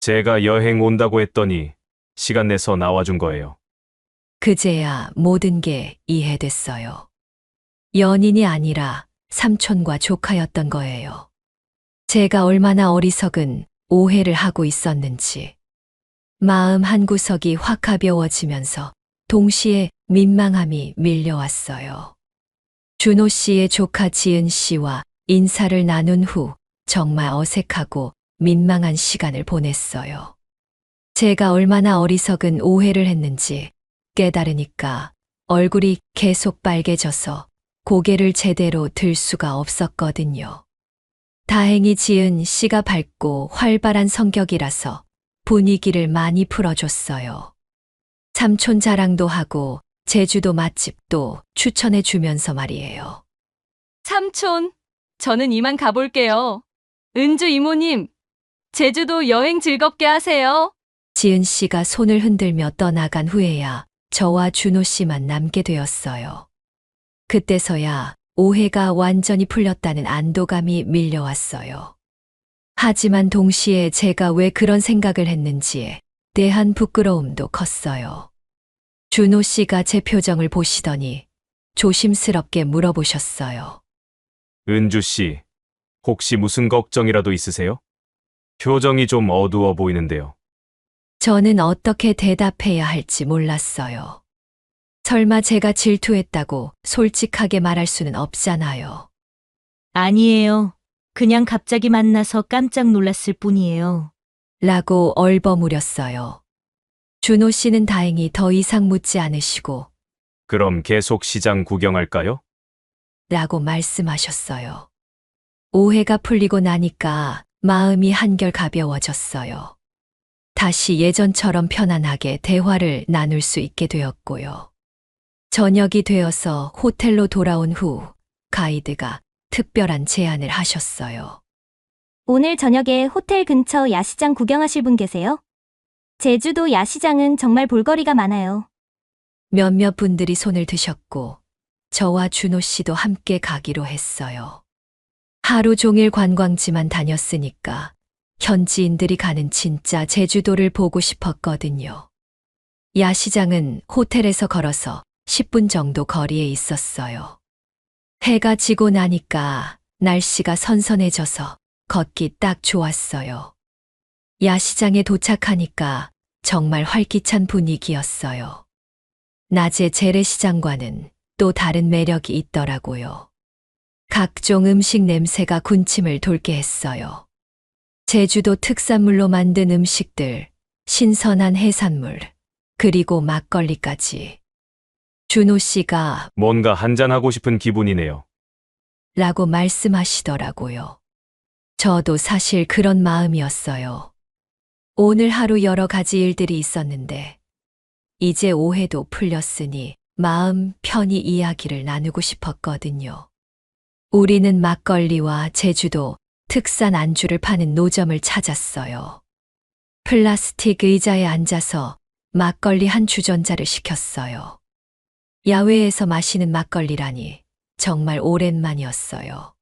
제가 여행 온다고 했더니 시간 내서 나와준 거예요. 그제야 모든 게 이해됐어요. 연인이 아니라 삼촌과 조카였던 거예요. 제가 얼마나 어리석은 오해를 하고 있었는지. 마음 한구석이 확 가벼워지면서 동시에 민망함이 밀려왔어요. 준호 씨의 조카 지은 씨와 인사를 나눈 후 정말 어색하고 민망한 시간을 보냈어요. 제가 얼마나 어리석은 오해를 했는지 깨달으니까 얼굴이 계속 빨개져서 고개를 제대로 들 수가 없었거든요. 다행히 지은 씨가 밝고 활발한 성격이라서 분위기를 많이 풀어줬어요. 삼촌 자랑도 하고 제주도 맛집도 추천해 주면서 말이에요. 삼촌, 저는 이만 가볼게요. 은주 이모님, 제주도 여행 즐겁게 하세요. 지은 씨가 손을 흔들며 떠나간 후에야 저와 준호 씨만 남게 되었어요. 그때서야 오해가 완전히 풀렸다는 안도감이 밀려왔어요. 하지만 동시에 제가 왜 그런 생각을 했는지에 대한 부끄러움도 컸어요. 준호 씨가 제 표정을 보시더니 조심스럽게 물어보셨어요. 은주 씨, 혹시 무슨 걱정이라도 있으세요? 표정이 좀 어두워 보이는데요. 저는 어떻게 대답해야 할지 몰랐어요. 설마 제가 질투했다고 솔직하게 말할 수는 없잖아요. 아니에요. 그냥 갑자기 만나서 깜짝 놀랐을 뿐이에요. 라고 얼버무렸어요. 준호 씨는 다행히 더 이상 묻지 않으시고 그럼 계속 시장 구경할까요? 라고 말씀하셨어요. 오해가 풀리고 나니까 마음이 한결 가벼워졌어요. 다시 예전처럼 편안하게 대화를 나눌 수 있게 되었고요. 저녁이 되어서 호텔로 돌아온 후 가이드가 특별한 제안을 하셨어요. 오늘 저녁에 호텔 근처 야시장 구경하실 분 계세요? 제주도 야시장은 정말 볼거리가 많아요. 몇몇 분들이 손을 드셨고 저와 준호 씨도 함께 가기로 했어요. 하루 종일 관광지만 다녔으니까 현지인들이 가는 진짜 제주도를 보고 싶었거든요. 야시장은 호텔에서 걸어서 10분 정도 거리에 있었어요. 해가 지고 나니까 날씨가 선선해져서 걷기 딱 좋았어요. 야시장에 도착하니까 정말 활기찬 분위기였어요. 낮의 재래시장과는 또 다른 매력이 있더라고요. 각종 음식 냄새가 군침을 돌게 했어요. 제주도 특산물로 만든 음식들, 신선한 해산물, 그리고 막걸리까지. 준호 씨가 뭔가 한잔하고 싶은 기분이네요. 라고 말씀하시더라고요. 저도 사실 그런 마음이었어요. 오늘 하루 여러 가지 일들이 있었는데 이제 오해도 풀렸으니 마음 편히 이야기를 나누고 싶었거든요. 우리는 막걸리와 제주도 특산 안주를 파는 노점을 찾았어요. 플라스틱 의자에 앉아서 막걸리 한 주전자를 시켰어요. 야외에서 마시는 막걸리라니 정말 오랜만이었어요.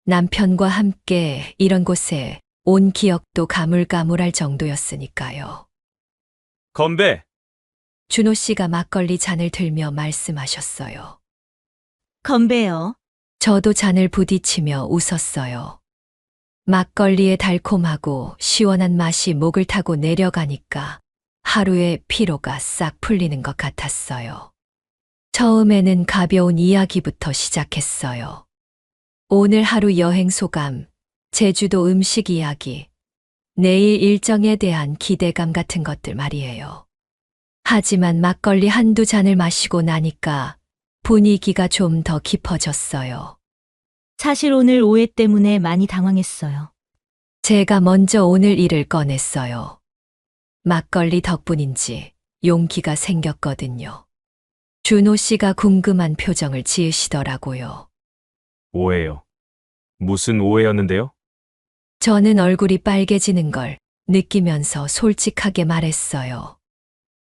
남편과 함께 이런 곳에 온 기억도 가물가물할 정도였으니까요. 건배! 준호 씨가 막걸리 잔을 들며 말씀하셨어요. 건배요. 저도 잔을 부딪히며 웃었어요. 막걸리의 달콤하고 시원한 맛이 목을 타고 내려가니까 하루의 피로가 싹 풀리는 것 같았어요. 처음에는 가벼운 이야기부터 시작했어요. 오늘 하루 여행 소감, 제주도 음식 이야기, 내일 일정에 대한 기대감 같은 것들 말이에요. 하지만 막걸리 한두 잔을 마시고 나니까 분위기가 좀 더 깊어졌어요. 사실 오늘 오해 때문에 많이 당황했어요. 제가 먼저 오늘 일을 꺼냈어요. 막걸리 덕분인지 용기가 생겼거든요. 준호 씨가 궁금한 표정을 지으시더라고요. 오해요. 무슨 오해였는데요? 저는 얼굴이 빨개지는 걸 느끼면서 솔직하게 말했어요.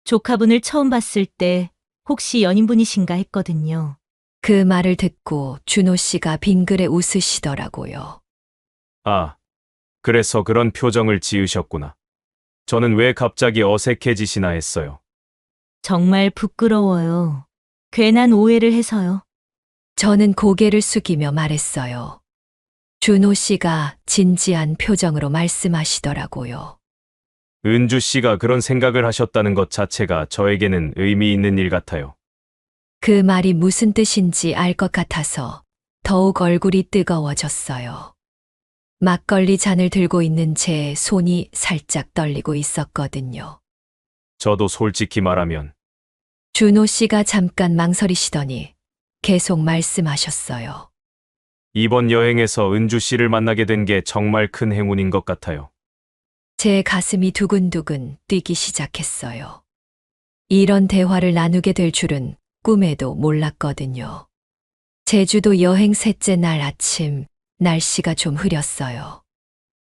조카분을 처음 봤을 때 혹시 연인분이신가 했거든요. 그 말을 듣고 준호 씨가 빙그레 웃으시더라고요. 아, 그래서 그런 표정을 지으셨구나. 저는 왜 갑자기 어색해지시나 했어요. 정말 부끄러워요. 괜한 오해를 해서요. 저는 고개를 숙이며 말했어요. 준호 씨가 진지한 표정으로 말씀하시더라고요. 은주 씨가 그런 생각을 하셨다는 것 자체가 저에게는 의미 있는 일 같아요. 그 말이 무슨 뜻인지 알 것 같아서 더욱 얼굴이 뜨거워졌어요. 막걸리 잔을 들고 있는 제 손이 살짝 떨리고 있었거든요. 저도 솔직히 말하면 준호 씨가 잠깐 망설이시더니 계속 말씀하셨어요. 이번 여행에서 은주 씨를 만나게 된 게 정말 큰 행운인 것 같아요. 제 가슴이 두근두근 뛰기 시작했어요. 이런 대화를 나누게 될 줄은 꿈에도 몰랐거든요. 제주도 여행 셋째 날 아침, 날씨가 좀 흐렸어요.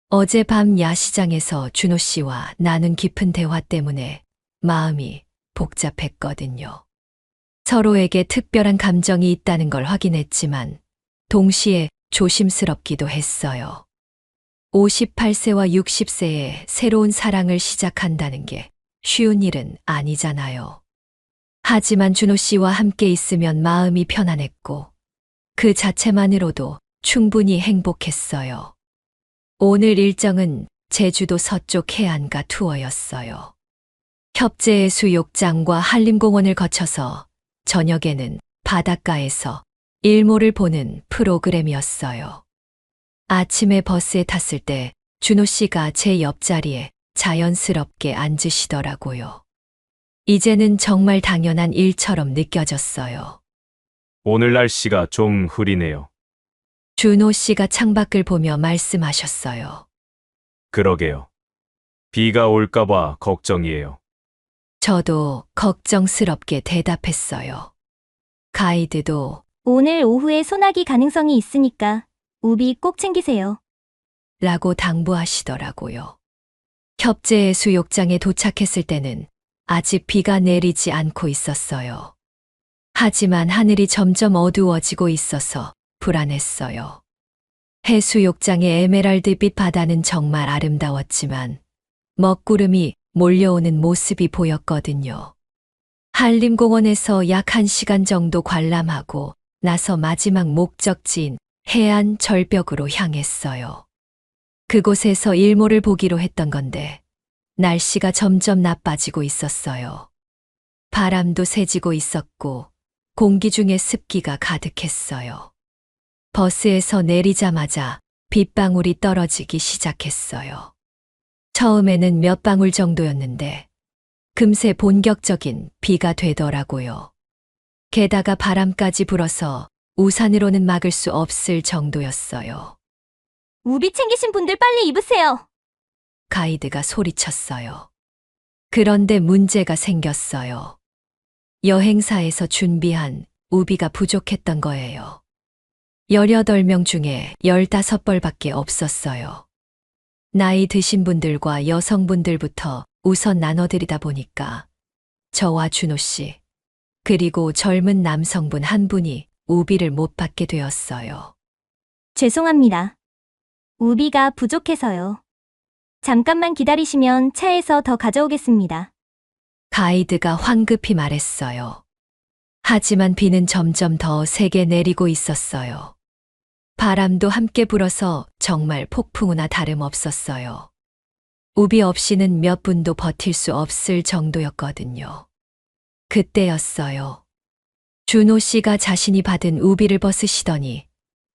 어젯밤 야시장에서 준호 씨와 나눈 깊은 대화 때문에 마음이 복잡했거든요. 서로에게 특별한 감정이 있다는 걸 확인했지만 동시에 조심스럽기도 했어요. 58세와 60세에 새로운 사랑을 시작한다는 게 쉬운 일은 아니잖아요. 하지만 준호 씨와 함께 있으면 마음이 편안했고 그 자체만으로도 충분히 행복했어요. 오늘 일정은 제주도 서쪽 해안가 투어였어요. 협재해수욕장과 한림공원을 거쳐서 저녁에는 바닷가에서 일몰을 보는 프로그램이었어요. 아침에 버스에 탔을 때 준호 씨가 제 옆자리에 자연스럽게 앉으시더라고요. 이제는 정말 당연한 일처럼 느껴졌어요. 오늘 날씨가 좀 흐리네요. 준호 씨가 창밖을 보며 말씀하셨어요. 그러게요. 비가 올까봐 걱정이에요. 저도 걱정스럽게 대답했어요. 가이드도 오늘 오후에 소나기 가능성이 있으니까 우비 꼭 챙기세요. 라고 당부하시더라고요. 협재해수욕장에 도착했을 때는 아직 비가 내리지 않고 있었어요. 하지만 하늘이 점점 어두워지고 있어서 불안했어요. 해수욕장의 에메랄드빛 바다는 정말 아름다웠지만 먹구름이 몰려오는 모습이 보였거든요. 한림공원에서 약 1시간 정도 관람하고 나서 마지막 목적지인 해안 절벽으로 향했어요. 그곳에서 일몰을 보기로 했던 건데 날씨가 점점 나빠지고 있었어요. 바람도 세지고 있었고 공기 중에 습기가 가득했어요. 버스에서 내리자마자 빗방울이 떨어지기 시작했어요. 처음에는 몇 방울 정도였는데 금세 본격적인 비가 되더라고요. 게다가 바람까지 불어서 우산으로는 막을 수 없을 정도였어요. 우비 챙기신 분들 빨리 입으세요. 가이드가 소리쳤어요. 그런데 문제가 생겼어요. 여행사에서 준비한 우비가 부족했던 거예요. 18명 중에 15벌밖에 없었어요. 나이 드신 분들과 여성분들부터 우선 나눠드리다 보니까 저와 준호 씨, 그리고 젊은 남성분 한 분이 우비를 못 받게 되었어요. 죄송합니다. 우비가 부족해서요. 잠깐만 기다리시면 차에서 더 가져오겠습니다. 가이드가 황급히 말했어요. 하지만 비는 점점 더 세게 내리고 있었어요. 바람도 함께 불어서 정말 폭풍우나 다름없었어요. 우비 없이는 몇 분도 버틸 수 없을 정도였거든요. 그때였어요. 준호 씨가 자신이 받은 우비를 벗으시더니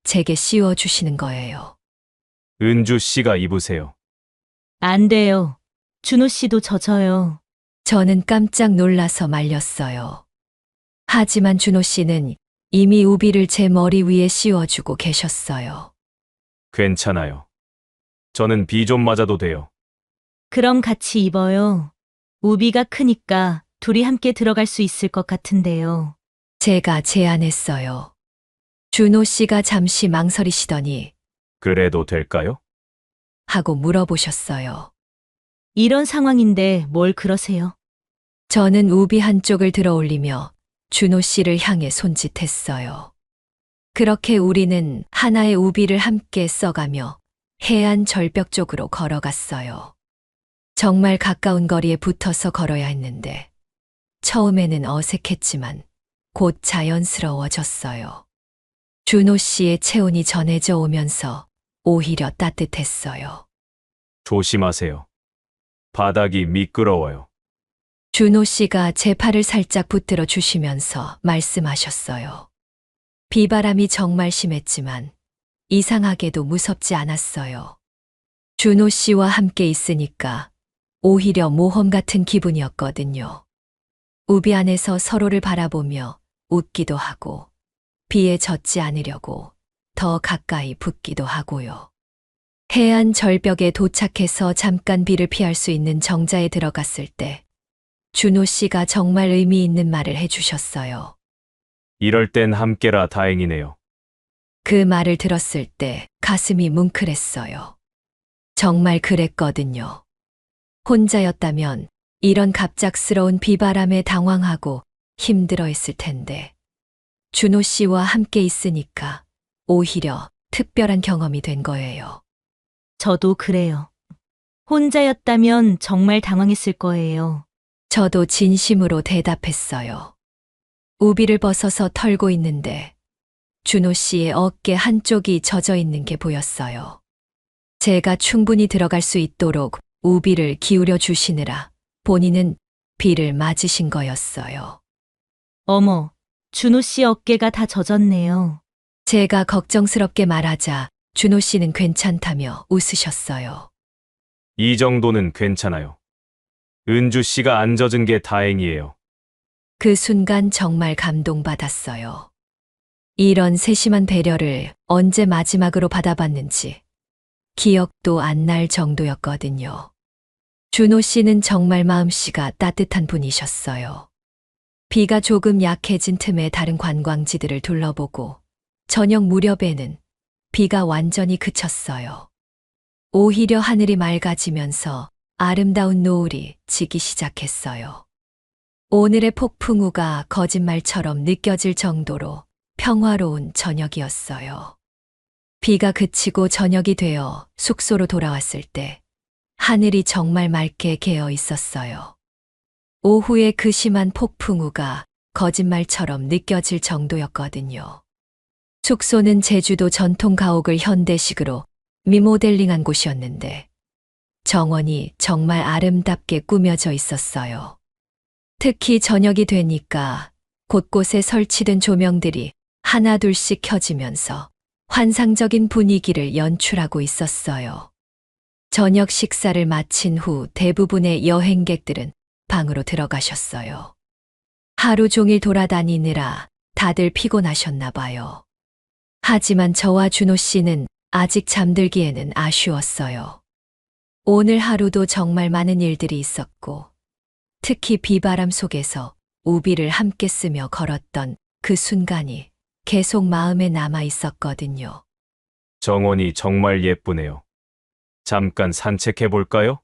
제게 씌워 주시는 거예요. 은주 씨가 입으세요. 안 돼요. 준호 씨도 젖어요. 저는 깜짝 놀라서 말렸어요. 하지만 준호 씨는 이미 우비를 제 머리 위에 씌워주고 계셨어요. 괜찮아요. 저는 비 좀 맞아도 돼요. 그럼 같이 입어요. 우비가 크니까 둘이 함께 들어갈 수 있을 것 같은데요. 제가 제안했어요. 준호 씨가 잠시 망설이시더니 그래도 될까요? 하고 물어보셨어요. 이런 상황인데 뭘 그러세요? 저는 우비 한쪽을 들어 올리며 준호 씨를 향해 손짓했어요. 그렇게 우리는 하나의 우비를 함께 써가며 해안 절벽 쪽으로 걸어갔어요. 정말 가까운 거리에 붙어서 걸어야 했는데 처음에는 어색했지만 곧 자연스러워졌어요. 준호 씨의 체온이 전해져 오면서 오히려 따뜻했어요. 조심하세요. 바닥이 미끄러워요. 준호 씨가 제 팔을 살짝 붙들어 주시면서 말씀하셨어요. 비바람이 정말 심했지만 이상하게도 무섭지 않았어요. 준호 씨와 함께 있으니까 오히려 모험 같은 기분이었거든요. 우비 안에서 서로를 바라보며 웃기도 하고 비에 젖지 않으려고 더 가까이 붙기도 하고요. 해안 절벽에 도착해서 잠깐 비를 피할 수 있는 정자에 들어갔을 때 준호 씨가 정말 의미 있는 말을 해주셨어요. 이럴 땐 함께라 다행이네요. 그 말을 들었을 때 가슴이 뭉클했어요. 정말 그랬거든요. 혼자였다면 이런 갑작스러운 비바람에 당황하고 힘들어했을 텐데 준호 씨와 함께 있으니까 오히려 특별한 경험이 된 거예요. 저도 그래요. 혼자였다면 정말 당황했을 거예요. 저도 진심으로 대답했어요. 우비를 벗어서 털고 있는데 준호 씨의 어깨 한쪽이 젖어 있는 게 보였어요. 제가 충분히 들어갈 수 있도록 우비를 기울여 주시느라 본인은 비를 맞으신 거였어요. 어머, 준호 씨 어깨가 다 젖었네요. 제가 걱정스럽게 말하자 준호 씨는 괜찮다며 웃으셨어요. 이 정도는 괜찮아요. 은주 씨가 안 젖은 게 다행이에요. 그 순간 정말 감동받았어요. 이런 세심한 배려를 언제 마지막으로 받아봤는지 기억도 안 날 정도였거든요. 준호 씨는 정말 마음씨가 따뜻한 분이셨어요. 비가 조금 약해진 틈에 다른 관광지들을 둘러보고 저녁 무렵에는 비가 완전히 그쳤어요. 오히려 하늘이 맑아지면서 아름다운 노을이 지기 시작했어요. 오늘의 폭풍우가 거짓말처럼 느껴질 정도로 평화로운 저녁이었어요. 비가 그치고 저녁이 되어 숙소로 돌아왔을 때 하늘이 정말 맑게 개어 있었어요. 오후에 그 심한 폭풍우가 거짓말처럼 느껴질 정도였거든요. 숙소는 제주도 전통 가옥을 현대식으로 리모델링한 곳이었는데 정원이 정말 아름답게 꾸며져 있었어요. 특히 저녁이 되니까 곳곳에 설치된 조명들이 하나둘씩 켜지면서 환상적인 분위기를 연출하고 있었어요. 저녁 식사를 마친 후 대부분의 여행객들은 방으로 들어가셨어요. 하루 종일 돌아다니느라 다들 피곤하셨나 봐요. 하지만 저와 준호 씨는 아직 잠들기에는 아쉬웠어요. 오늘 하루도 정말 많은 일들이 있었고, 특히 비바람 속에서 우비를 함께 쓰며 걸었던 그 순간이 계속 마음에 남아 있었거든요. 정원이 정말 예쁘네요. 잠깐 산책해 볼까요?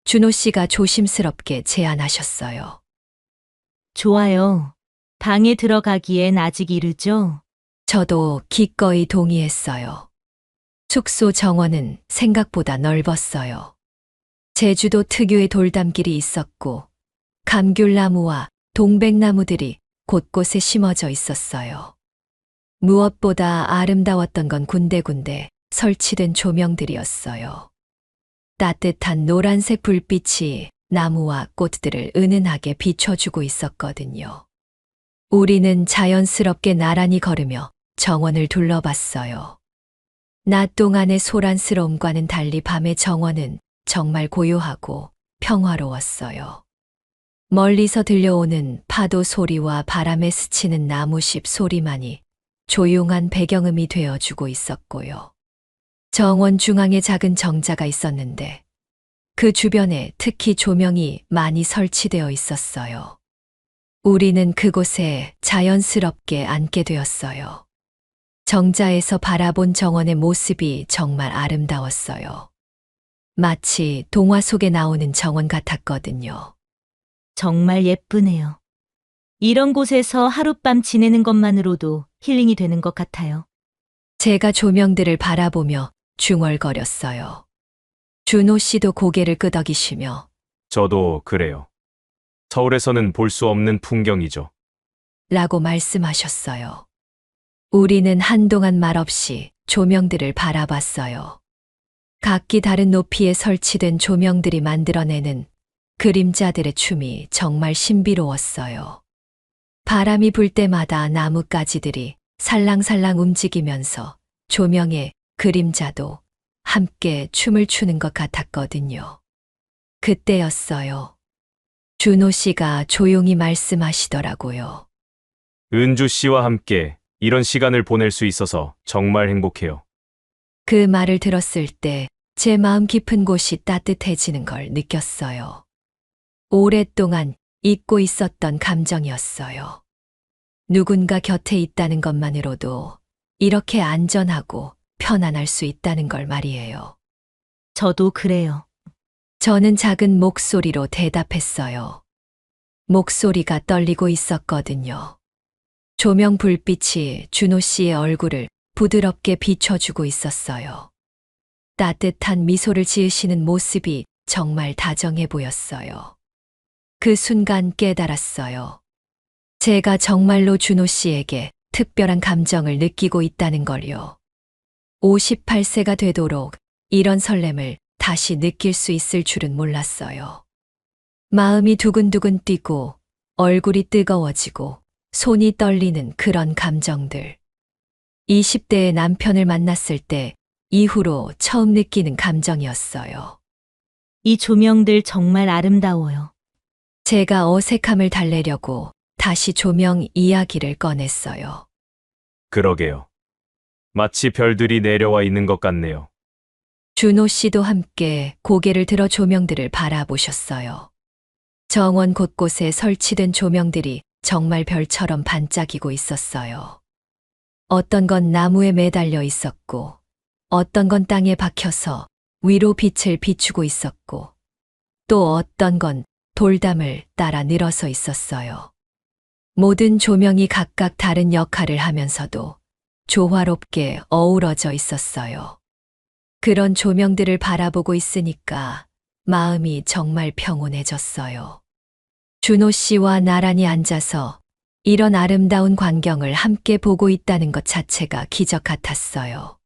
준호 씨가 조심스럽게 제안하셨어요. 좋아요. 방에 들어가기엔 아직 이르죠? 저도 기꺼이 동의했어요. 숙소 정원은 생각보다 넓었어요. 제주도 특유의 돌담길이 있었고, 감귤나무와 동백나무들이 곳곳에 심어져 있었어요. 무엇보다 아름다웠던 건 군데군데 설치된 조명들이었어요. 따뜻한 노란색 불빛이 나무와 꽃들을 은은하게 비춰주고 있었거든요. 우리는 자연스럽게 나란히 걸으며 정원을 둘러봤어요. 낮 동안의 소란스러움과는 달리 밤의 정원은 정말 고요하고 평화로웠어요. 멀리서 들려오는 파도 소리와 바람에 스치는 나무잎 소리만이 조용한 배경음이 되어주고 있었고요. 정원 중앙에 작은 정자가 있었는데 그 주변에 특히 조명이 많이 설치되어 있었어요. 우리는 그곳에 자연스럽게 앉게 되었어요. 정자에서 바라본 정원의 모습이 정말 아름다웠어요. 마치 동화 속에 나오는 정원 같았거든요. 정말 예쁘네요. 이런 곳에서 하룻밤 지내는 것만으로도 힐링이 되는 것 같아요. 제가 조명들을 바라보며 중얼거렸어요. 준호 씨도 고개를 끄덕이시며 저도 그래요. 서울에서는 볼 수 없는 풍경이죠. 라고 말씀하셨어요. 우리는 한동안 말없이 조명들을 바라봤어요. 각기 다른 높이에 설치된 조명들이 만들어내는 그림자들의 춤이 정말 신비로웠어요. 바람이 불 때마다 나뭇가지들이 살랑살랑 움직이면서 조명의 그림자도 함께 춤을 추는 것 같았거든요. 그때였어요. 준호 씨가 조용히 말씀하시더라고요. 은주 씨와 함께 이런 시간을 보낼 수 있어서 정말 행복해요. 그 말을 들었을 때 제 마음 깊은 곳이 따뜻해지는 걸 느꼈어요. 오랫동안 잊고 있었던 감정이었어요. 누군가 곁에 있다는 것만으로도 이렇게 안전하고 편안할 수 있다는 걸 말이에요. 저도 그래요. 저는 작은 목소리로 대답했어요. 목소리가 떨리고 있었거든요. 조명 불빛이 준호 씨의 얼굴을 부드럽게 비춰주고 있었어요. 따뜻한 미소를 지으시는 모습이 정말 다정해 보였어요. 그 순간 깨달았어요. 제가 정말로 준호 씨에게 특별한 감정을 느끼고 있다는 걸요. 58세가 되도록 이런 설렘을 다시 느낄 수 있을 줄은 몰랐어요. 마음이 두근두근 뛰고 얼굴이 뜨거워지고 손이 떨리는 그런 감정들. 20대의 남편을 만났을 때 이후로 처음 느끼는 감정이었어요. 이 조명들 정말 아름다워요. 제가 어색함을 달래려고 다시 조명 이야기를 꺼냈어요. 그러게요. 마치 별들이 내려와 있는 것 같네요. 준호 씨도 함께 고개를 들어 조명들을 바라보셨어요. 정원 곳곳에 설치된 조명들이 정말 별처럼 반짝이고 있었어요. 어떤 건 나무에 매달려 있었고, 어떤 건 땅에 박혀서 위로 빛을 비추고 있었고, 또 어떤 건 돌담을 따라 늘어서 있었어요. 모든 조명이 각각 다른 역할을 하면서도 조화롭게 어우러져 있었어요. 그런 조명들을 바라보고 있으니까 마음이 정말 평온해졌어요. 준호 씨와 나란히 앉아서 이런 아름다운 광경을 함께 보고 있다는 것 자체가 기적 같았어요.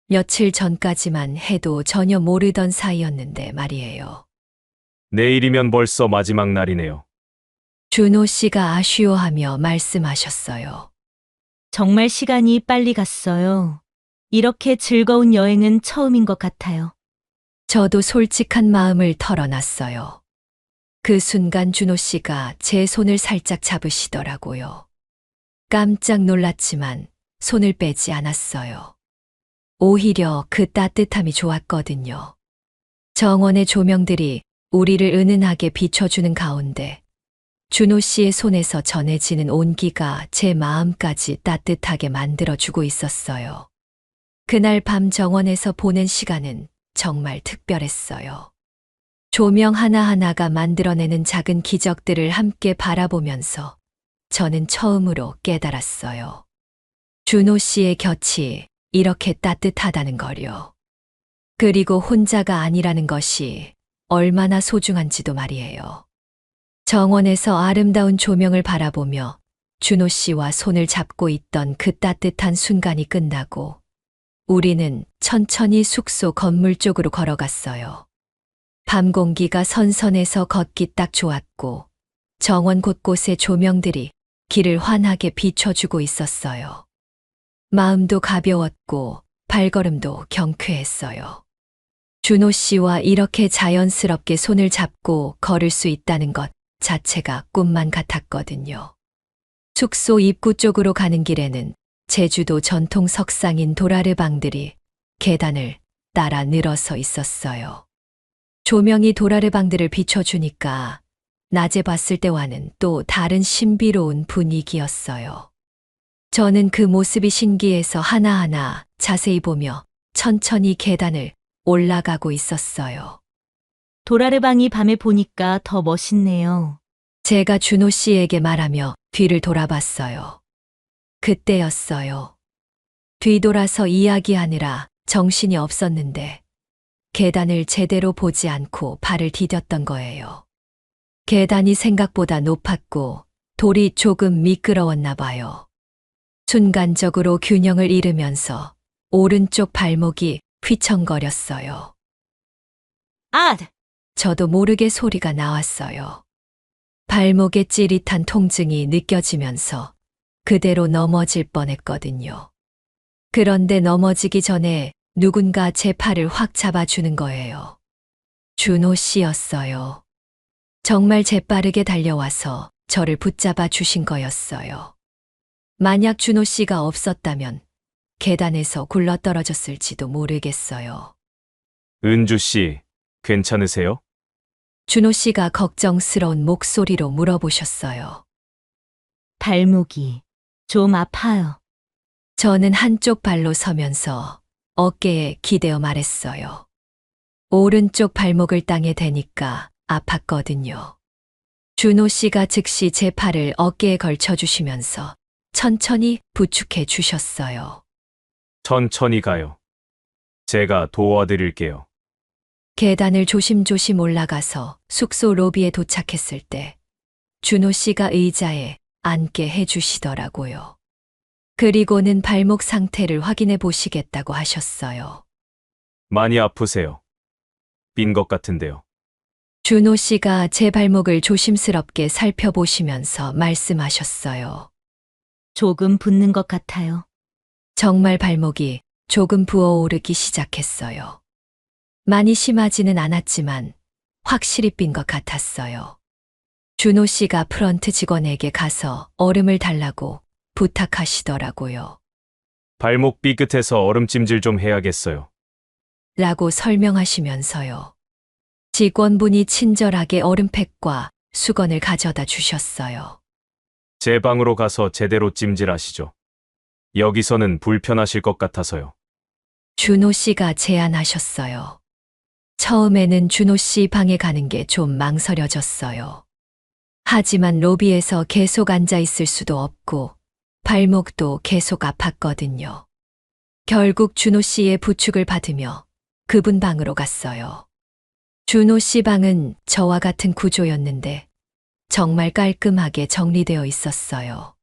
며칠 전까지만 해도 전혀 모르던 사이였는데 말이에요. 내일이면 벌써 마지막 날이네요. 준호 씨가 아쉬워하며 말씀하셨어요. 정말 시간이 빨리 갔어요. 이렇게 즐거운 여행은 처음인 것 같아요. 저도 솔직한 마음을 털어놨어요. 그 순간 준호 씨가 제 손을 살짝 잡으시더라고요. 깜짝 놀랐지만 손을 빼지 않았어요. 오히려 그 따뜻함이 좋았거든요. 정원의 조명들이 우리를 은은하게 비춰주는 가운데 준호 씨의 손에서 전해지는 온기가 제 마음까지 따뜻하게 만들어주고 있었어요. 그날 밤 정원에서 보낸 시간은 정말 특별했어요. 조명 하나하나가 만들어내는 작은 기적들을 함께 바라보면서 저는 처음으로 깨달았어요. 준호 씨의 곁이 이렇게 따뜻하다는 걸요. 그리고 혼자가 아니라는 것이 얼마나 소중한지도 말이에요. 정원에서 아름다운 조명을 바라보며 준호 씨와 손을 잡고 있던 그 따뜻한 순간이 끝나고 우리는 천천히 숙소 건물 쪽으로 걸어갔어요. 밤 공기가 선선해서 걷기 딱 좋았고 정원 곳곳의 조명들이 길을 환하게 비춰주고 있었어요. 마음도 가벼웠고 발걸음도 경쾌했어요. 준호 씨와 이렇게 자연스럽게 손을 잡고 걸을 수 있다는 것 자체가 꿈만 같았거든요. 숙소 입구 쪽으로 가는 길에는 제주도 전통 석상인 도라르방들이 계단을 따라 늘어서 있었어요. 조명이 도라르방들을 비춰주니까 낮에 봤을 때와는 또 다른 신비로운 분위기였어요. 저는 그 모습이 신기해서 하나하나 자세히 보며 천천히 계단을 올라가고 있었어요. 도라르방이 밤에 보니까 더 멋있네요. 제가 준호 씨에게 말하며 뒤를 돌아봤어요. 그때였어요. 뒤돌아서 이야기하느라 정신이 없었는데 계단을 제대로 보지 않고 발을 디뎠던 거예요. 계단이 생각보다 높았고 돌이 조금 미끄러웠나 봐요. 순간적으로 균형을 잃으면서 오른쪽 발목이 휘청거렸어요. 아! 저도 모르게 소리가 나왔어요. 발목에 찌릿한 통증이 느껴지면서 그대로 넘어질 뻔했거든요. 그런데 넘어지기 전에 누군가 제 팔을 확 잡아주는 거예요. 준호 씨였어요. 정말 재빠르게 달려와서 저를 붙잡아 주신 거였어요. 만약 준호 씨가 없었다면 계단에서 굴러떨어졌을지도 모르겠어요. 은주 씨, 괜찮으세요? 준호 씨가 걱정스러운 목소리로 물어보셨어요. 발목이 좀 아파요. 저는 한쪽 발로 서면서 어깨에 기대어 말했어요. 오른쪽 발목을 땅에 대니까 아팠거든요. 준호 씨가 즉시 제 팔을 어깨에 걸쳐주시면서 천천히 부축해 주셨어요. 천천히 가요. 제가 도와드릴게요. 계단을 조심조심 올라가서 숙소 로비에 도착했을 때 준호 씨가 의자에 앉게 해주시더라고요. 그리고는 발목 상태를 확인해 보시겠다고 하셨어요. 많이 아프세요? 삔 것 같은데요. 준호 씨가 제 발목을 조심스럽게 살펴보시면서 말씀하셨어요. 조금 붓는 것 같아요. 정말 발목이 조금 부어오르기 시작했어요. 많이 심하지는 않았지만 확실히 삔 것 같았어요. 준호 씨가 프런트 직원에게 가서 얼음을 달라고 부탁하시더라고요. 발목 삐끗해서 얼음찜질 좀 해야겠어요. 라고 설명하시면서요. 직원분이 친절하게 얼음팩과 수건을 가져다 주셨어요. 제 방으로 가서 제대로 찜질하시죠. 여기서는 불편하실 것 같아서요. 준호 씨가 제안하셨어요. 처음에는 준호 씨 방에 가는 게 좀 망설여졌어요. 하지만 로비에서 계속 앉아 있을 수도 없고 발목도 계속 아팠거든요. 결국 준호 씨의 부축을 받으며 그분 방으로 갔어요. 준호 씨 방은 저와 같은 구조였는데 정말 깔끔하게 정리되어 있었어요.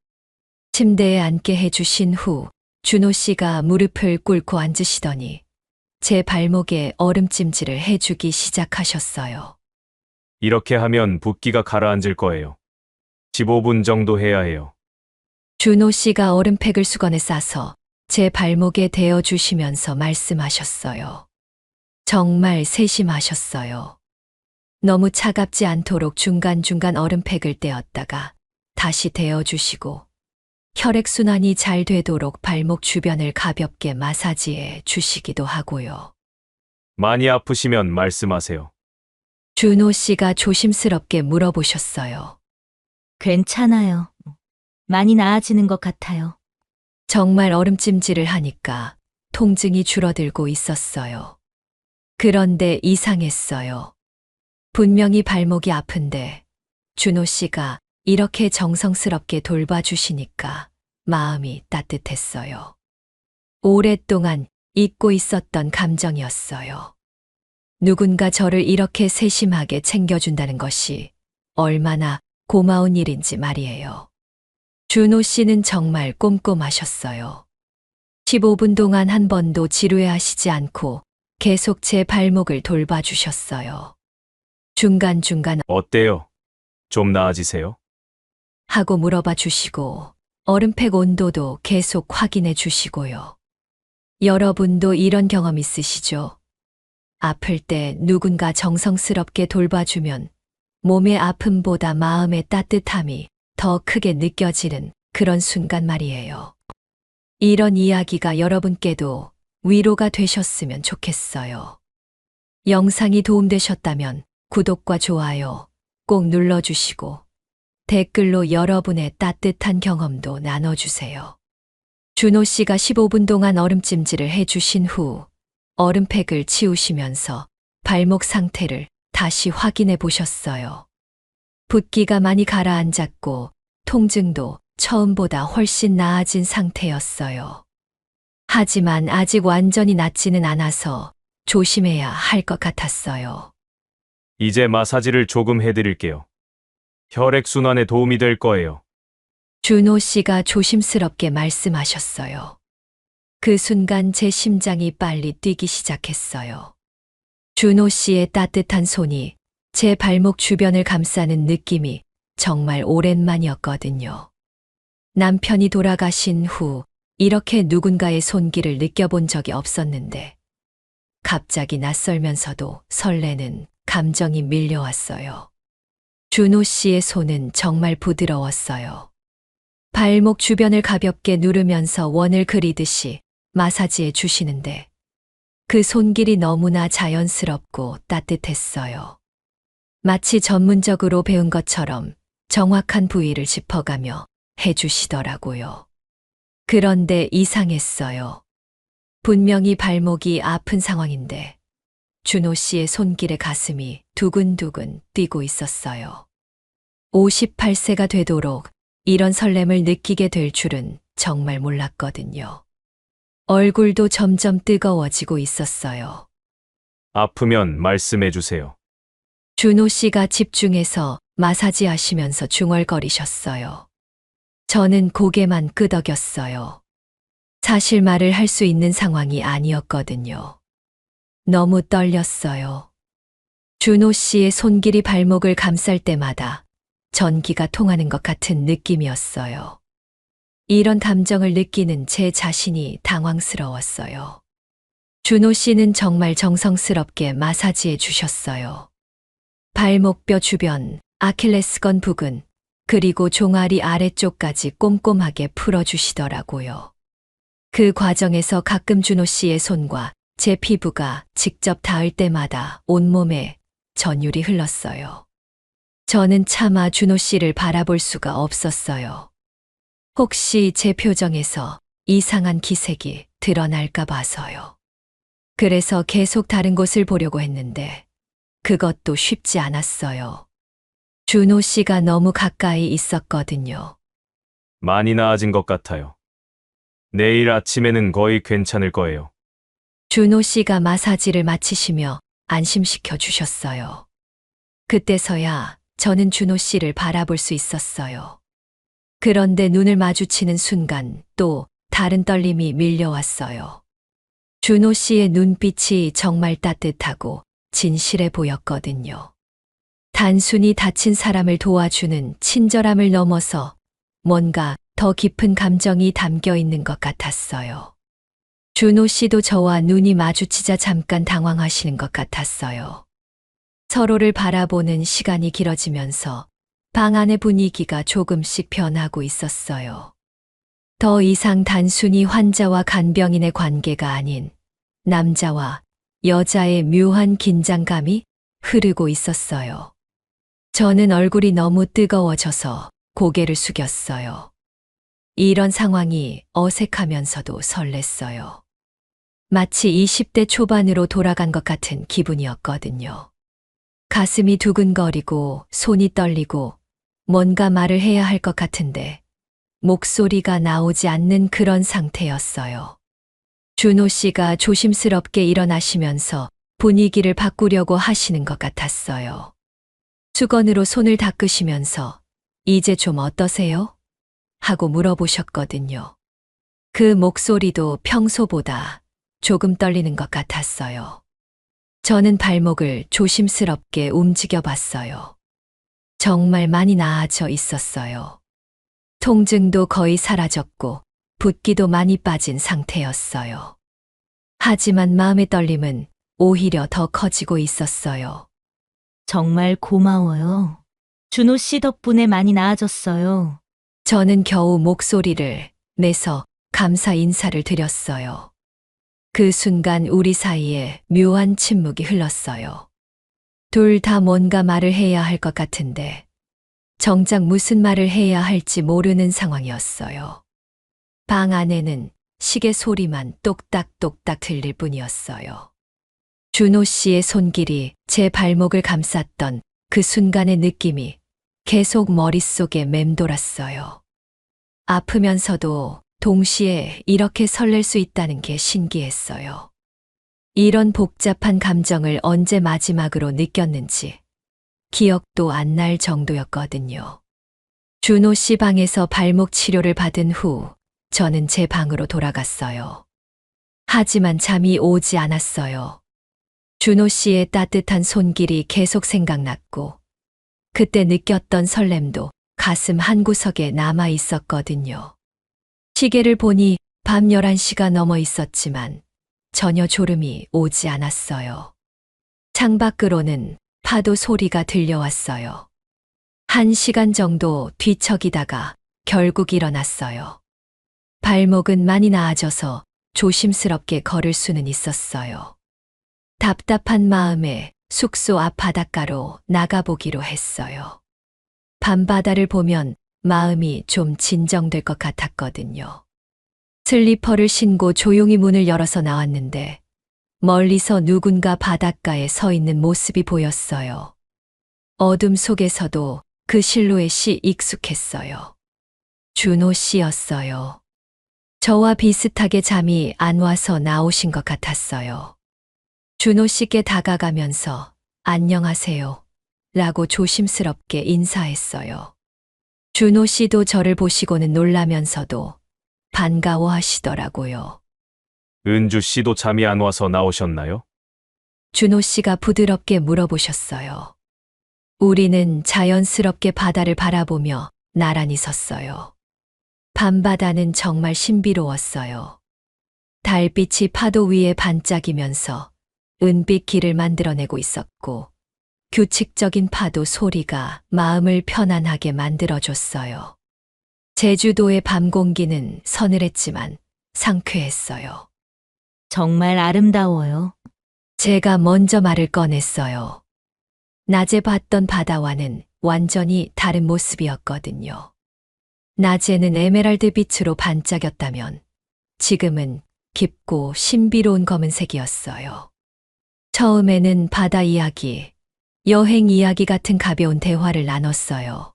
침대에 앉게 해주신 후 준호 씨가 무릎을 꿇고 앉으시더니 제 발목에 얼음찜질을 해주기 시작하셨어요. 이렇게 하면 붓기가 가라앉을 거예요. 15분 정도 해야 해요. 준호 씨가 얼음팩을 수건에 싸서 제 발목에 대어주시면서 말씀하셨어요. 정말 세심하셨어요. 너무 차갑지 않도록 중간중간 얼음팩을 떼었다가 다시 대어주시고 혈액순환이 잘 되도록 발목 주변을 가볍게 마사지해 주시기도 하고요. 많이 아프시면 말씀하세요. 준호 씨가 조심스럽게 물어보셨어요. 괜찮아요. 많이 나아지는 것 같아요. 정말 얼음찜질을 하니까 통증이 줄어들고 있었어요. 그런데 이상했어요. 분명히 발목이 아픈데 준호 씨가 이렇게 정성스럽게 돌봐주시니까 마음이 따뜻했어요. 오랫동안 잊고 있었던 감정이었어요. 누군가 저를 이렇게 세심하게 챙겨준다는 것이 얼마나 고마운 일인지 말이에요. 준호 씨는 정말 꼼꼼하셨어요. 15분 동안 한 번도 지루해하시지 않고 계속 제 발목을 돌봐주셨어요. 중간중간 어때요? 좀 나아지세요? 하고 물어봐 주시고 얼음팩 온도도 계속 확인해 주시고요. 여러분도 이런 경험 있으시죠? 아플 때 누군가 정성스럽게 돌봐주면 몸의 아픔보다 마음의 따뜻함이 더 크게 느껴지는 그런 순간 말이에요. 이런 이야기가 여러분께도 위로가 되셨으면 좋겠어요. 영상이 도움되셨다면 구독과 좋아요 꼭 눌러주시고 댓글로 여러분의 따뜻한 경험도 나눠주세요. 준호 씨가 15분 동안 얼음찜질을 해주신 후 얼음팩을 치우시면서 발목 상태를 다시 확인해 보셨어요. 붓기가 많이 가라앉았고 통증도 처음보다 훨씬 나아진 상태였어요. 하지만 아직 완전히 낫지는 않아서 조심해야 할 것 같았어요. 이제 마사지를 조금 해드릴게요. 혈액순환에 도움이 될 거예요. 준호 씨가 조심스럽게 말씀하셨어요. 그 순간 제 심장이 빨리 뛰기 시작했어요. 준호 씨의 따뜻한 손이 제 발목 주변을 감싸는 느낌이 정말 오랜만이었거든요. 남편이 돌아가신 후 이렇게 누군가의 손길을 느껴본 적이 없었는데 갑자기 낯설면서도 설레는 감정이 밀려왔어요. 준호 씨의 손은 정말 부드러웠어요. 발목 주변을 가볍게 누르면서 원을 그리듯이 마사지해 주시는데 그 손길이 너무나 자연스럽고 따뜻했어요. 마치 전문적으로 배운 것처럼 정확한 부위를 짚어가며 해주시더라고요. 그런데 이상했어요. 분명히 발목이 아픈 상황인데 준호 씨의 손길에 가슴이 두근두근 뛰고 있었어요. 58세가 되도록 이런 설렘을 느끼게 될 줄은 정말 몰랐거든요. 얼굴도 점점 뜨거워지고 있었어요. 아프면 말씀해 주세요. 준호 씨가 집중해서 마사지 하시면서 중얼거리셨어요. 저는 고개만 끄덕였어요. 사실 말을 할 수 있는 상황이 아니었거든요. 너무 떨렸어요. 준호 씨의 손길이 발목을 감쌀 때마다 전기가 통하는 것 같은 느낌이었어요. 이런 감정을 느끼는 제 자신이 당황스러웠어요. 준호 씨는 정말 정성스럽게 마사지해 주셨어요. 발목뼈 주변, 아킬레스건 부근, 그리고 종아리 아래쪽까지 꼼꼼하게 풀어주시더라고요. 그 과정에서 가끔 준호 씨의 손과 제 피부가 직접 닿을 때마다 온몸에 전율이 흘렀어요. 저는 차마 준호 씨를 바라볼 수가 없었어요. 혹시 제 표정에서 이상한 기색이 드러날까 봐서요. 그래서 계속 다른 곳을 보려고 했는데 그것도 쉽지 않았어요. 준호 씨가 너무 가까이 있었거든요. 많이 나아진 것 같아요. 내일 아침에는 거의 괜찮을 거예요. 준호 씨가 마사지를 마치시며 안심시켜 주셨어요. 그때서야 저는 준호 씨를 바라볼 수 있었어요. 그런데 눈을 마주치는 순간 또 다른 떨림이 밀려왔어요. 준호 씨의 눈빛이 정말 따뜻하고 진실해 보였거든요. 단순히 다친 사람을 도와주는 친절함을 넘어서 뭔가 더 깊은 감정이 담겨 있는 것 같았어요. 준호 씨도 저와 눈이 마주치자 잠깐 당황하시는 것 같았어요. 서로를 바라보는 시간이 길어지면서 방 안의 분위기가 조금씩 변하고 있었어요. 더 이상 단순히 환자와 간병인의 관계가 아닌 남자와 여자의 묘한 긴장감이 흐르고 있었어요. 저는 얼굴이 너무 뜨거워져서 고개를 숙였어요. 이런 상황이 어색하면서도 설렜어요. 마치 20대 초반으로 돌아간 것 같은 기분이었거든요. 가슴이 두근거리고 손이 떨리고 뭔가 말을 해야 할 것 같은데 목소리가 나오지 않는 그런 상태였어요. 준호 씨가 조심스럽게 일어나시면서 분위기를 바꾸려고 하시는 것 같았어요. 수건으로 손을 닦으시면서 이제 좀 어떠세요? 하고 물어보셨거든요. 그 목소리도 평소보다 조금 떨리는 것 같았어요. 저는 발목을 조심스럽게 움직여 봤어요. 정말 많이 나아져 있었어요. 통증도 거의 사라졌고 붓기도 많이 빠진 상태였어요. 하지만 마음의 떨림은 오히려 더 커지고 있었어요. 정말 고마워요. 준호 씨 덕분에 많이 나아졌어요. 저는 겨우 목소리를 내서 감사 인사를 드렸어요. 그 순간 우리 사이에 묘한 침묵이 흘렀어요. 둘 다 뭔가 말을 해야 할 것 같은데 정작 무슨 말을 해야 할지 모르는 상황이었어요. 방 안에는 시계 소리만 똑딱똑딱 들릴 뿐이었어요. 준호 씨의 손길이 제 발목을 감쌌던 그 순간의 느낌이 계속 머릿속에 맴돌았어요. 아프면서도 동시에 이렇게 설렐 수 있다는 게 신기했어요. 이런 복잡한 감정을 언제 마지막으로 느꼈는지 기억도 안 날 정도였거든요. 준호 씨 방에서 발목 치료를 받은 후 저는 제 방으로 돌아갔어요. 하지만 잠이 오지 않았어요. 준호 씨의 따뜻한 손길이 계속 생각났고 그때 느꼈던 설렘도 가슴 한구석에 남아 있었거든요. 시계를 보니 밤 11시가 넘어 있었지만 전혀 졸음이 오지 않았어요. 창밖으로는 파도 소리가 들려왔어요. 1시간 정도 뒤척이다가 결국 일어났어요. 발목은 많이 나아져서 조심스럽게 걸을 수는 있었어요. 답답한 마음에 숙소 앞 바닷가로 나가보기로 했어요. 밤바다를 보면 마음이 좀 진정될 것 같았거든요. 슬리퍼를 신고 조용히 문을 열어서 나왔는데 멀리서 누군가 바닷가에 서 있는 모습이 보였어요. 어둠 속에서도 그 실루엣이 익숙했어요. 준호 씨였어요. 저와 비슷하게 잠이 안 와서 나오신 것 같았어요. 준호 씨께 다가가면서 안녕하세요 라고 조심스럽게 인사했어요. 준호 씨도 저를 보시고는 놀라면서도 반가워하시더라고요. 은주 씨도 잠이 안 와서 나오셨나요? 준호 씨가 부드럽게 물어보셨어요. 우리는 자연스럽게 바다를 바라보며 나란히 섰어요. 밤바다는 정말 신비로웠어요. 달빛이 파도 위에 반짝이면서 은빛 길을 만들어내고 있었고 규칙적인 파도 소리가 마음을 편안하게 만들어줬어요. 제주도의 밤 공기는 서늘했지만 상쾌했어요. 정말 아름다워요. 제가 먼저 말을 꺼냈어요. 낮에 봤던 바다와는 완전히 다른 모습이었거든요. 낮에는 에메랄드 빛으로 반짝였다면 지금은 깊고 신비로운 검은색이었어요. 처음에는 바다 이야기, 여행 이야기 같은 가벼운 대화를 나눴어요.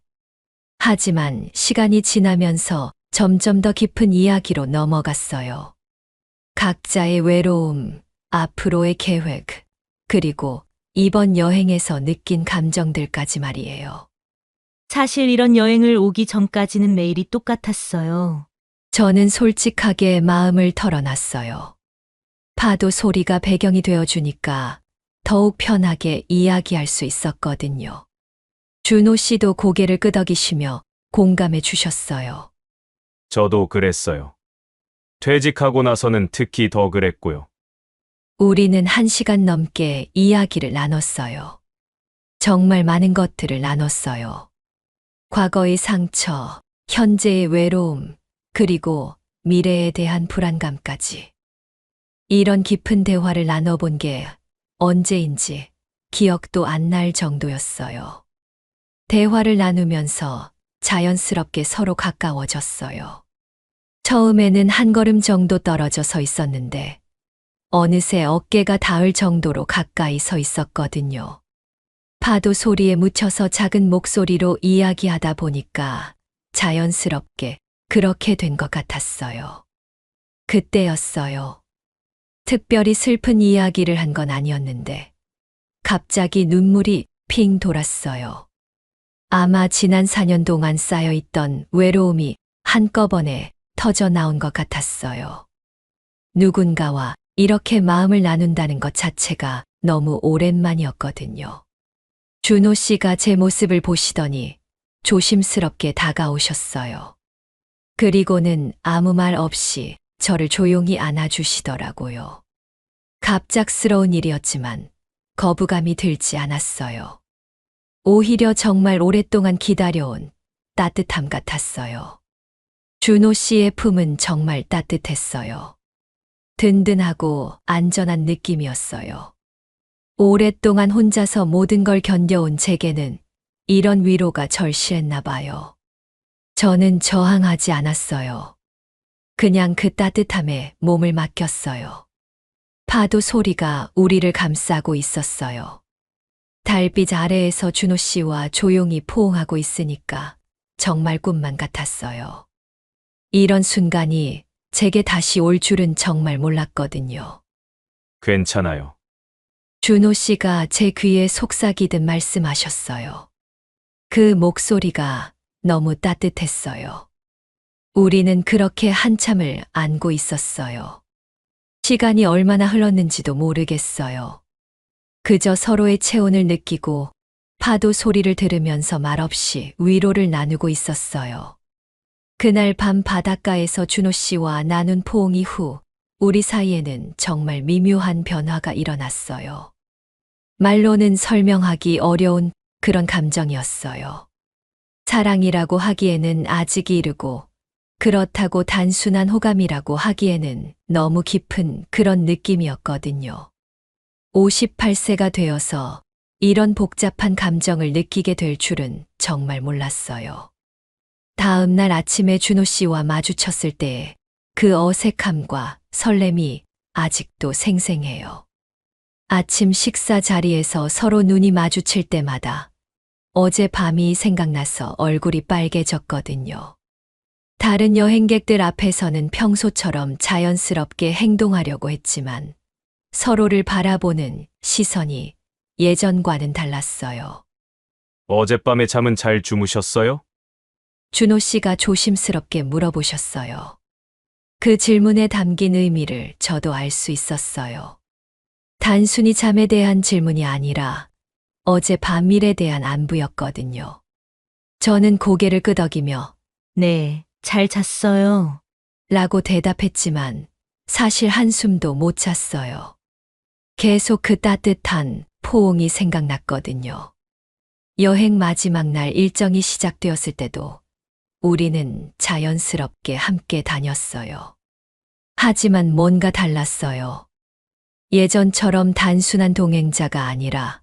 하지만 시간이 지나면서 점점 더 깊은 이야기로 넘어갔어요. 각자의 외로움, 앞으로의 계획, 그리고 이번 여행에서 느낀 감정들까지 말이에요. 사실 이런 여행을 오기 전까지는 매일이 똑같았어요. 저는 솔직하게 마음을 털어놨어요. 파도 소리가 배경이 되어주니까 더욱 편하게 이야기할 수 있었거든요. 준호 씨도 고개를 끄덕이시며 공감해 주셨어요. 저도 그랬어요. 퇴직하고 나서는 특히 더 그랬고요. 우리는 1시간 넘게 이야기를 나눴어요. 정말 많은 것들을 나눴어요. 과거의 상처, 현재의 외로움, 그리고 미래에 대한 불안감까지. 이런 깊은 대화를 나눠본 게 언제인지 기억도 안 날 정도였어요. 대화를 나누면서 자연스럽게 서로 가까워졌어요. 처음에는 한 걸음 정도 떨어져 서 있었는데 어느새 어깨가 닿을 정도로 가까이 서 있었거든요. 파도 소리에 묻혀서 작은 목소리로 이야기하다 보니까 자연스럽게 그렇게 된 것 같았어요. 그때였어요. 특별히 슬픈 이야기를 한 건 아니었는데 갑자기 눈물이 핑 돌았어요. 아마 지난 4년 동안 쌓여있던 외로움이 한꺼번에 터져 나온 것 같았어요. 누군가와 이렇게 마음을 나눈다는 것 자체가 너무 오랜만이었거든요. 준호 씨가 제 모습을 보시더니 조심스럽게 다가오셨어요. 그리고는 아무 말 없이 저를 조용히 안아주시더라고요. 갑작스러운 일이었지만 거부감이 들지 않았어요. 오히려 정말 오랫동안 기다려온 따뜻함 같았어요. 준호 씨의 품은 정말 따뜻했어요. 든든하고 안전한 느낌이었어요. 오랫동안 혼자서 모든 걸 견뎌온 제게는 이런 위로가 절실했나 봐요. 저는 저항하지 않았어요. 그냥 그 따뜻함에 몸을 맡겼어요. 파도 소리가 우리를 감싸고 있었어요. 달빛 아래에서 준호 씨와 조용히 포옹하고 있으니까 정말 꿈만 같았어요. 이런 순간이 제게 다시 올 줄은 정말 몰랐거든요. 괜찮아요. 준호 씨가 제 귀에 속삭이듯 말씀하셨어요. 그 목소리가 너무 따뜻했어요. 우리는 그렇게 한참을 안고 있었어요. 시간이 얼마나 흘렀는지도 모르겠어요. 그저 서로의 체온을 느끼고 파도 소리를 들으면서 말없이 위로를 나누고 있었어요. 그날 밤 바닷가에서 준호 씨와 나눈 포옹 이후 우리 사이에는 정말 미묘한 변화가 일어났어요. 말로는 설명하기 어려운 그런 감정이었어요. 사랑이라고 하기에는 아직 이르고 그렇다고 단순한 호감이라고 하기에는 너무 깊은 그런 느낌이었거든요. 58세가 되어서 이런 복잡한 감정을 느끼게 될 줄은 정말 몰랐어요. 다음 날 아침에 준호 씨와 마주쳤을 때의 그 어색함과 설렘이 아직도 생생해요. 아침 식사 자리에서 서로 눈이 마주칠 때마다 어젯밤이 생각나서 얼굴이 빨개졌거든요. 다른 여행객들 앞에서는 평소처럼 자연스럽게 행동하려고 했지만 서로를 바라보는 시선이 예전과는 달랐어요. 어젯밤에 잠은 잘 주무셨어요? 준호 씨가 조심스럽게 물어보셨어요. 그 질문에 담긴 의미를 저도 알 수 있었어요. 단순히 잠에 대한 질문이 아니라 어젯밤 일에 대한 안부였거든요. 저는 고개를 끄덕이며 네, 잘 잤어요. 라고 대답했지만 사실 한숨도 못 잤어요. 계속 그 따뜻한 포옹이 생각났거든요. 여행 마지막 날 일정이 시작되었을 때도 우리는 자연스럽게 함께 다녔어요. 하지만 뭔가 달랐어요. 예전처럼 단순한 동행자가 아니라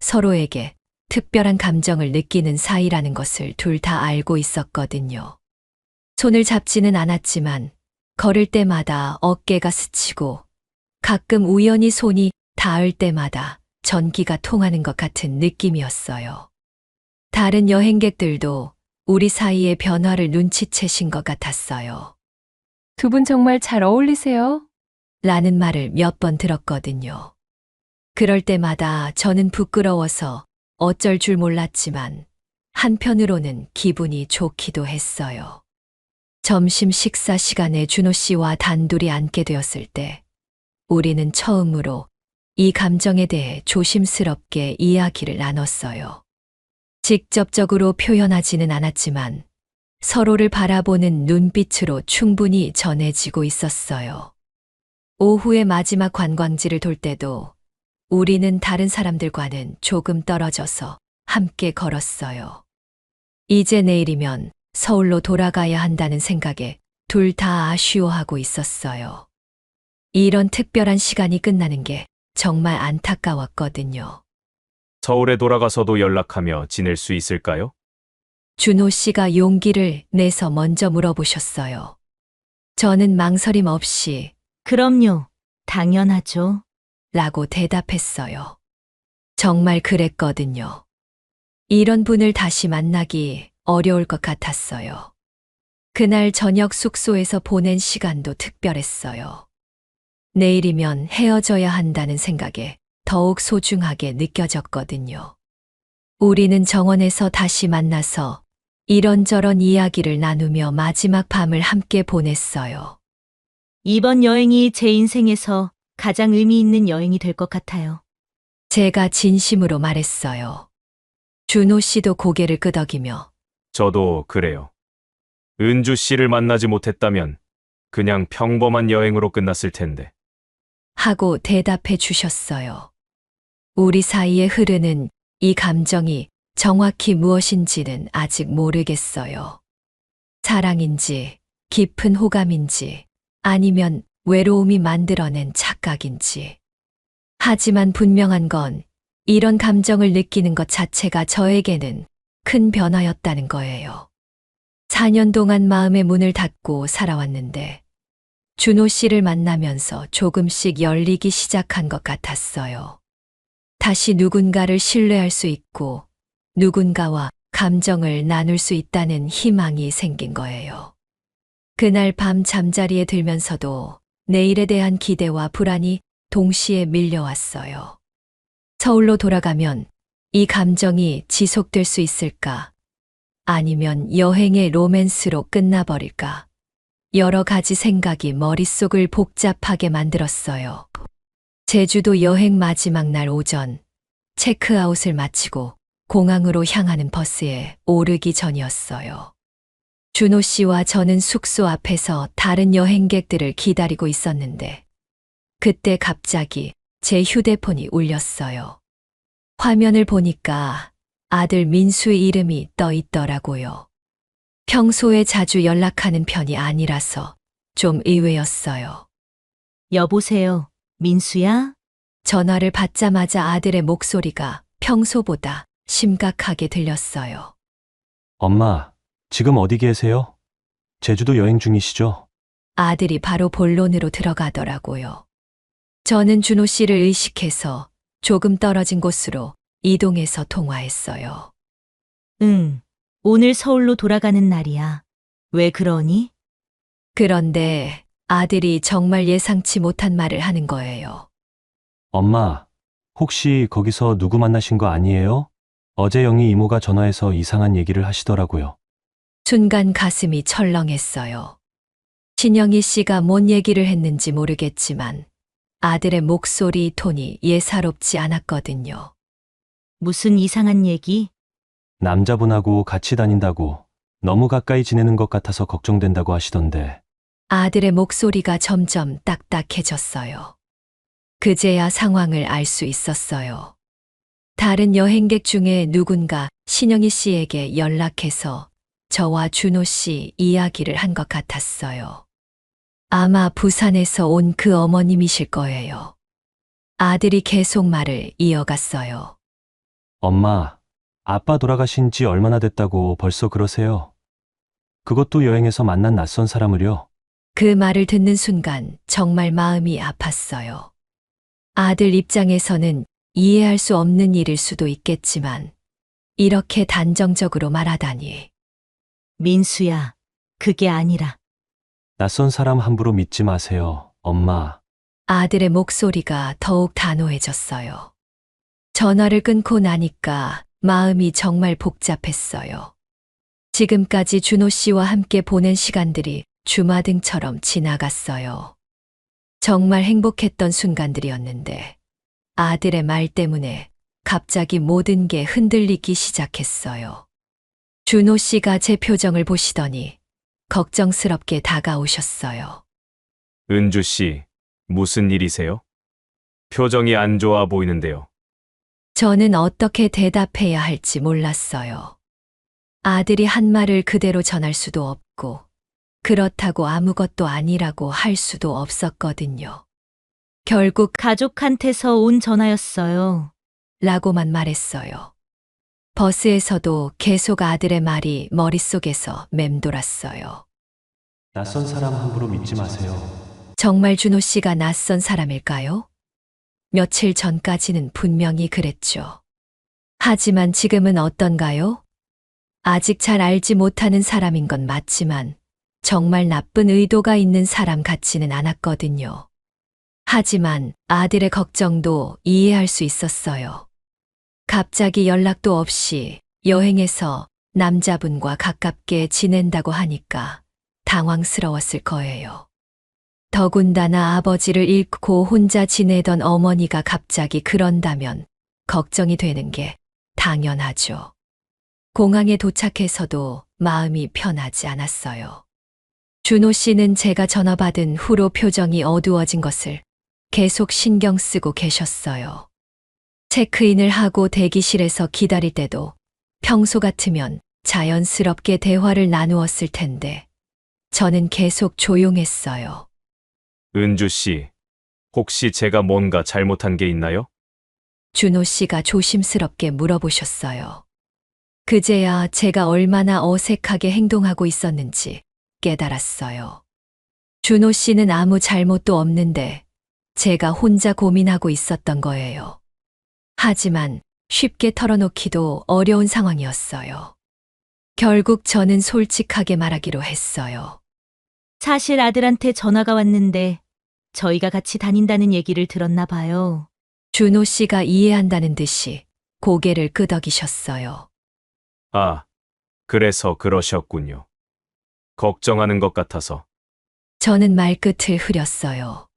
서로에게 특별한 감정을 느끼는 사이라는 것을 둘 다 알고 있었거든요. 손을 잡지는 않았지만 걸을 때마다 어깨가 스치고 가끔 우연히 손이 닿을 때마다 전기가 통하는 것 같은 느낌이었어요. 다른 여행객들도 우리 사이의 변화를 눈치채신 것 같았어요. 두 분 정말 잘 어울리세요. 라는 말을 몇 번 들었거든요. 그럴 때마다 저는 부끄러워서 어쩔 줄 몰랐지만 한편으로는 기분이 좋기도 했어요. 점심 식사 시간에 준호 씨와 단둘이 앉게 되었을 때 우리는 처음으로 이 감정에 대해 조심스럽게 이야기를 나눴어요. 직접적으로 표현하지는 않았지만 서로를 바라보는 눈빛으로 충분히 전해지고 있었어요. 오후의 마지막 관광지를 돌 때도 우리는 다른 사람들과는 조금 떨어져서 함께 걸었어요. 이제 내일이면 서울로 돌아가야 한다는 생각에 둘 다 아쉬워하고 있었어요. 이런 특별한 시간이 끝나는 게 정말 안타까웠거든요. 서울에 돌아가서도 연락하며 지낼 수 있을까요? 준호 씨가 용기를 내서 먼저 물어보셨어요. 저는 망설임 없이 그럼요. 당연하죠. 라고 대답했어요. 정말 그랬거든요. 이런 분을 다시 만나기 어려울 것 같았어요. 그날 저녁 숙소에서 보낸 시간도 특별했어요. 내일이면 헤어져야 한다는 생각에 더욱 소중하게 느껴졌거든요. 우리는 정원에서 다시 만나서 이런저런 이야기를 나누며 마지막 밤을 함께 보냈어요. 이번 여행이 제 인생에서 가장 의미 있는 여행이 될 것 같아요. 제가 진심으로 말했어요. 준호 씨도 고개를 끄덕이며 저도 그래요. 은주 씨를 만나지 못했다면 그냥 평범한 여행으로 끝났을 텐데. 하고 대답해 주셨어요. 우리 사이에 흐르는 이 감정이 정확히 무엇인지는 아직 모르겠어요. 사랑인지, 깊은 호감인지, 아니면 외로움이 만들어낸 착각인지. 하지만 분명한 건 이런 감정을 느끼는 것 자체가 저에게는 큰 변화였다는 거예요. 4년 동안 마음의 문을 닫고 살아왔는데 준호 씨를 만나면서 조금씩 열리기 시작한 것 같았어요. 다시 누군가를 신뢰할 수 있고 누군가와 감정을 나눌 수 있다는 희망이 생긴 거예요. 그날 밤 잠자리에 들면서도 내일에 대한 기대와 불안이 동시에 밀려왔어요. 서울로 돌아가면 이 감정이 지속될 수 있을까? 아니면 여행의 로맨스로 끝나버릴까? 여러 가지 생각이 머릿속을 복잡하게 만들었어요. 제주도 여행 마지막 날 오전, 체크아웃을 마치고 공항으로 향하는 버스에 오르기 전이었어요. 준호 씨와 저는 숙소 앞에서 다른 여행객들을 기다리고 있었는데, 그때 갑자기 제 휴대폰이 울렸어요. 화면을 보니까 아들 민수의 이름이 떠 있더라고요. 평소에 자주 연락하는 편이 아니라서 좀 의외였어요. 여보세요, 민수야? 전화를 받자마자 아들의 목소리가 평소보다 심각하게 들렸어요. 엄마, 지금 어디 계세요? 제주도 여행 중이시죠? 아들이 바로 본론으로 들어가더라고요. 저는 준호 씨를 의식해서 조금 떨어진 곳으로 이동해서 통화했어요. 응, 오늘 서울로 돌아가는 날이야. 왜 그러니? 그런데 아들이 정말 예상치 못한 말을 하는 거예요. 엄마, 혹시 거기서 누구 만나신 거 아니에요? 어제 영희 이모가 전화해서 이상한 얘기를 하시더라고요. 순간 가슴이 철렁했어요. 신영희 씨가 뭔 얘기를 했는지 모르겠지만 아들의 목소리 톤이 예사롭지 않았거든요. 무슨 이상한 얘기? 남자분하고 같이 다닌다고 너무 가까이 지내는 것 같아서 걱정된다고 하시던데. 아들의 목소리가 점점 딱딱해졌어요. 그제야 상황을 알 수 있었어요. 다른 여행객 중에 누군가 신영희 씨에게 연락해서 저와 준호 씨 이야기를 한 것 같았어요. 아마 부산에서 온 그 어머님이실 거예요. 아들이 계속 말을 이어갔어요. 엄마, 아빠 돌아가신 지 얼마나 됐다고 벌써 그러세요? 그것도 여행에서 만난 낯선 사람을요? 그 말을 듣는 순간 정말 마음이 아팠어요. 아들 입장에서는 이해할 수 없는 일일 수도 있겠지만 이렇게 단정적으로 말하다니. 민수야, 그게 아니라. 낯선 사람 함부로 믿지 마세요, 엄마. 아들의 목소리가 더욱 단호해졌어요. 전화를 끊고 나니까 마음이 정말 복잡했어요. 지금까지 준호 씨와 함께 보낸 시간들이 주마등처럼 지나갔어요. 정말 행복했던 순간들이었는데 아들의 말 때문에 갑자기 모든 게 흔들리기 시작했어요. 준호 씨가 제 표정을 보시더니 걱정스럽게 다가오셨어요. 은주 씨, 무슨 일이세요? 표정이 안 좋아 보이는데요. 저는 어떻게 대답해야 할지 몰랐어요. 아들이 한 말을 그대로 전할 수도 없고 그렇다고 아무것도 아니라고 할 수도 없었거든요. 결국 가족한테서 온 전화였어요. 라고만 말했어요. 버스에서도 계속 아들의 말이 머릿속에서 맴돌았어요. 낯선 사람 함부로 믿지 마세요. 정말 준호 씨가 낯선 사람일까요? 며칠 전까지는 분명히 그랬죠. 하지만 지금은 어떤가요? 아직 잘 알지 못하는 사람인 건 맞지만 정말 나쁜 의도가 있는 사람 같지는 않았거든요. 하지만 아들의 걱정도 이해할 수 있었어요. 갑자기 연락도 없이 여행에서 남자분과 가깝게 지낸다고 하니까 당황스러웠을 거예요. 더군다나 아버지를 잃고 혼자 지내던 어머니가 갑자기 그런다면 걱정이 되는 게 당연하죠. 공항에 도착해서도 마음이 편하지 않았어요. 준호 씨는 제가 전화 받은 후로 표정이 어두워진 것을 계속 신경 쓰고 계셨어요. 체크인을 하고 대기실에서 기다릴 때도 평소 같으면 자연스럽게 대화를 나누었을 텐데 저는 계속 조용했어요. 은주 씨, 혹시 제가 뭔가 잘못한 게 있나요? 준호 씨가 조심스럽게 물어보셨어요. 그제야 제가 얼마나 어색하게 행동하고 있었는지 깨달았어요. 준호 씨는 아무 잘못도 없는데 제가 혼자 고민하고 있었던 거예요. 하지만 쉽게 털어놓기도 어려운 상황이었어요. 결국 저는 솔직하게 말하기로 했어요. 사실 아들한테 전화가 왔는데 저희가 같이 다닌다는 얘기를 들었나 봐요. 준호 씨가 이해한다는 듯이 고개를 끄덕이셨어요. 아, 그래서 그러셨군요. 걱정하는 것 같아서. 저는 말끝을 흐렸어요.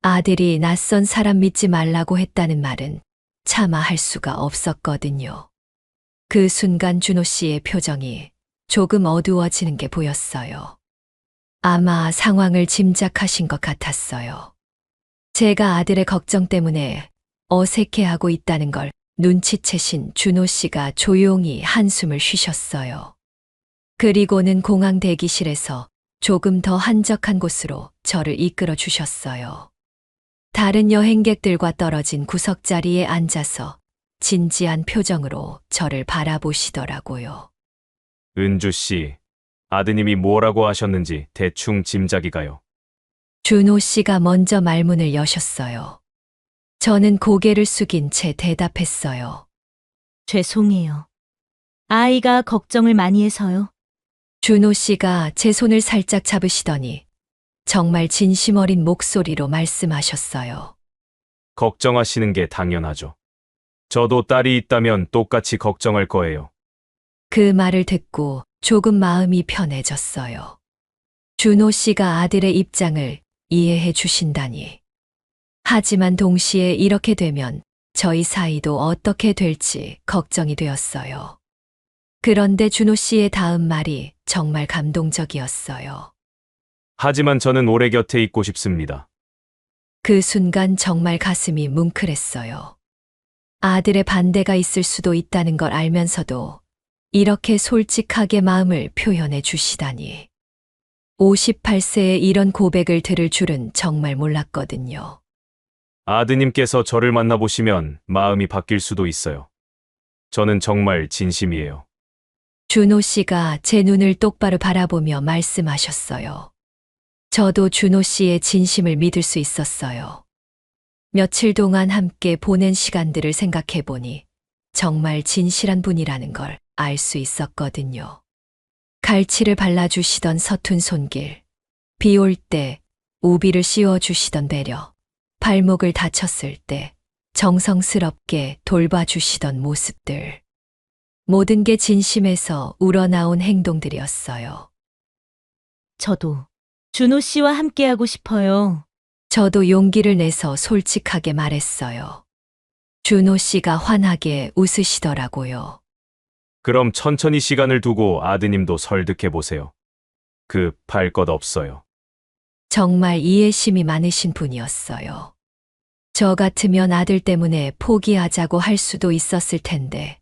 아들이 낯선 사람 믿지 말라고 했다는 말은 차마 할 수가 없었거든요. 그 순간 준호 씨의 표정이 조금 어두워지는 게 보였어요. 아마 상황을 짐작하신 것 같았어요. 제가 아들의 걱정 때문에 어색해하고 있다는 걸 눈치채신 준호 씨가 조용히 한숨을 쉬셨어요. 그리고는 공항 대기실에서 조금 더 한적한 곳으로 저를 이끌어 주셨어요. 다른 여행객들과 떨어진 구석자리에 앉아서 진지한 표정으로 저를 바라보시더라고요. 은주 씨, 아드님이 뭐라고 하셨는지 대충 짐작이 가요. 준호 씨가 먼저 말문을 여셨어요. 저는 고개를 숙인 채 대답했어요. 죄송해요. 아이가 걱정을 많이 해서요. 준호 씨가 제 손을 살짝 잡으시더니 정말 진심 어린 목소리로 말씀하셨어요. 걱정하시는 게 당연하죠. 저도 딸이 있다면 똑같이 걱정할 거예요. 그 말을 듣고 조금 마음이 편해졌어요. 준호 씨가 아들의 입장을 이해해 주신다니. 하지만 동시에 이렇게 되면 저희 사이도 어떻게 될지 걱정이 되었어요. 그런데 준호 씨의 다음 말이 정말 감동적이었어요. 하지만 저는 오래 곁에 있고 싶습니다. 그 순간 정말 가슴이 뭉클했어요. 아들의 반대가 있을 수도 있다는 걸 알면서도 이렇게 솔직하게 마음을 표현해 주시다니. 58세에 이런 고백을 들을 줄은 정말 몰랐거든요. 아드님께서 저를 만나보시면 마음이 바뀔 수도 있어요. 저는 정말 진심이에요. 준호 씨가 제 눈을 똑바로 바라보며 말씀하셨어요. 저도 준호 씨의 진심을 믿을 수 있었어요. 며칠 동안 함께 보낸 시간들을 생각해 보니 정말 진실한 분이라는 걸 알 수 있었거든요. 갈치를 발라주시던 서툰 손길, 비 올 때 우비를 씌워주시던 배려, 발목을 다쳤을 때 정성스럽게 돌봐주시던 모습들. 모든 게 진심에서 우러나온 행동들이었어요. 저도 준호 씨와 함께하고 싶어요. 저도 용기를 내서 솔직하게 말했어요. 준호 씨가 환하게 웃으시더라고요. 그럼 천천히 시간을 두고 아드님도 설득해 보세요. 급할 것 없어요. 정말 이해심이 많으신 분이었어요. 저 같으면 아들 때문에 포기하자고 할 수도 있었을 텐데,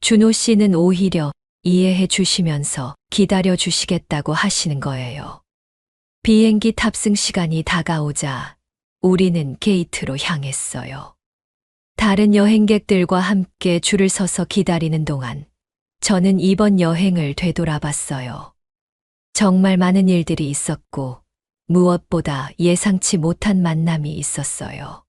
준호 씨는 오히려 이해해 주시면서 기다려 주시겠다고 하시는 거예요. 비행기 탑승 시간이 다가오자 우리는 게이트로 향했어요. 다른 여행객들과 함께 줄을 서서 기다리는 동안 저는 이번 여행을 되돌아봤어요. 정말 많은 일들이 있었고 무엇보다 예상치 못한 만남이 있었어요.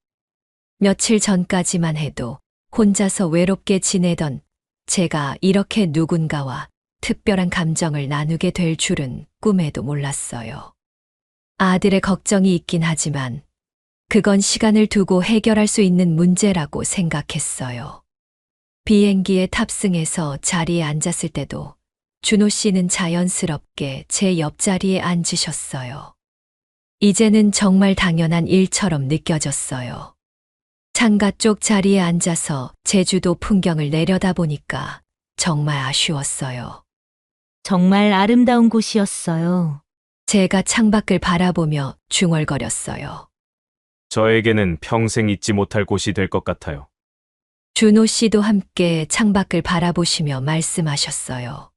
며칠 전까지만 해도 혼자서 외롭게 지내던 제가 이렇게 누군가와 특별한 감정을 나누게 될 줄은 꿈에도 몰랐어요. 아들의 걱정이 있긴 하지만 그건 시간을 두고 해결할 수 있는 문제라고 생각했어요. 비행기에 탑승해서 자리에 앉았을 때도 준호 씨는 자연스럽게 제 옆자리에 앉으셨어요. 이제는 정말 당연한 일처럼 느껴졌어요. 창가 쪽 자리에 앉아서 제주도 풍경을 내려다보니까 정말 아쉬웠어요. 정말 아름다운 곳이었어요. 제가 창밖을 바라보며 중얼거렸어요. 저에게는 평생 잊지 못할 곳이 될 것 같아요. 준호 씨도 함께 창밖을 바라보시며 말씀하셨어요.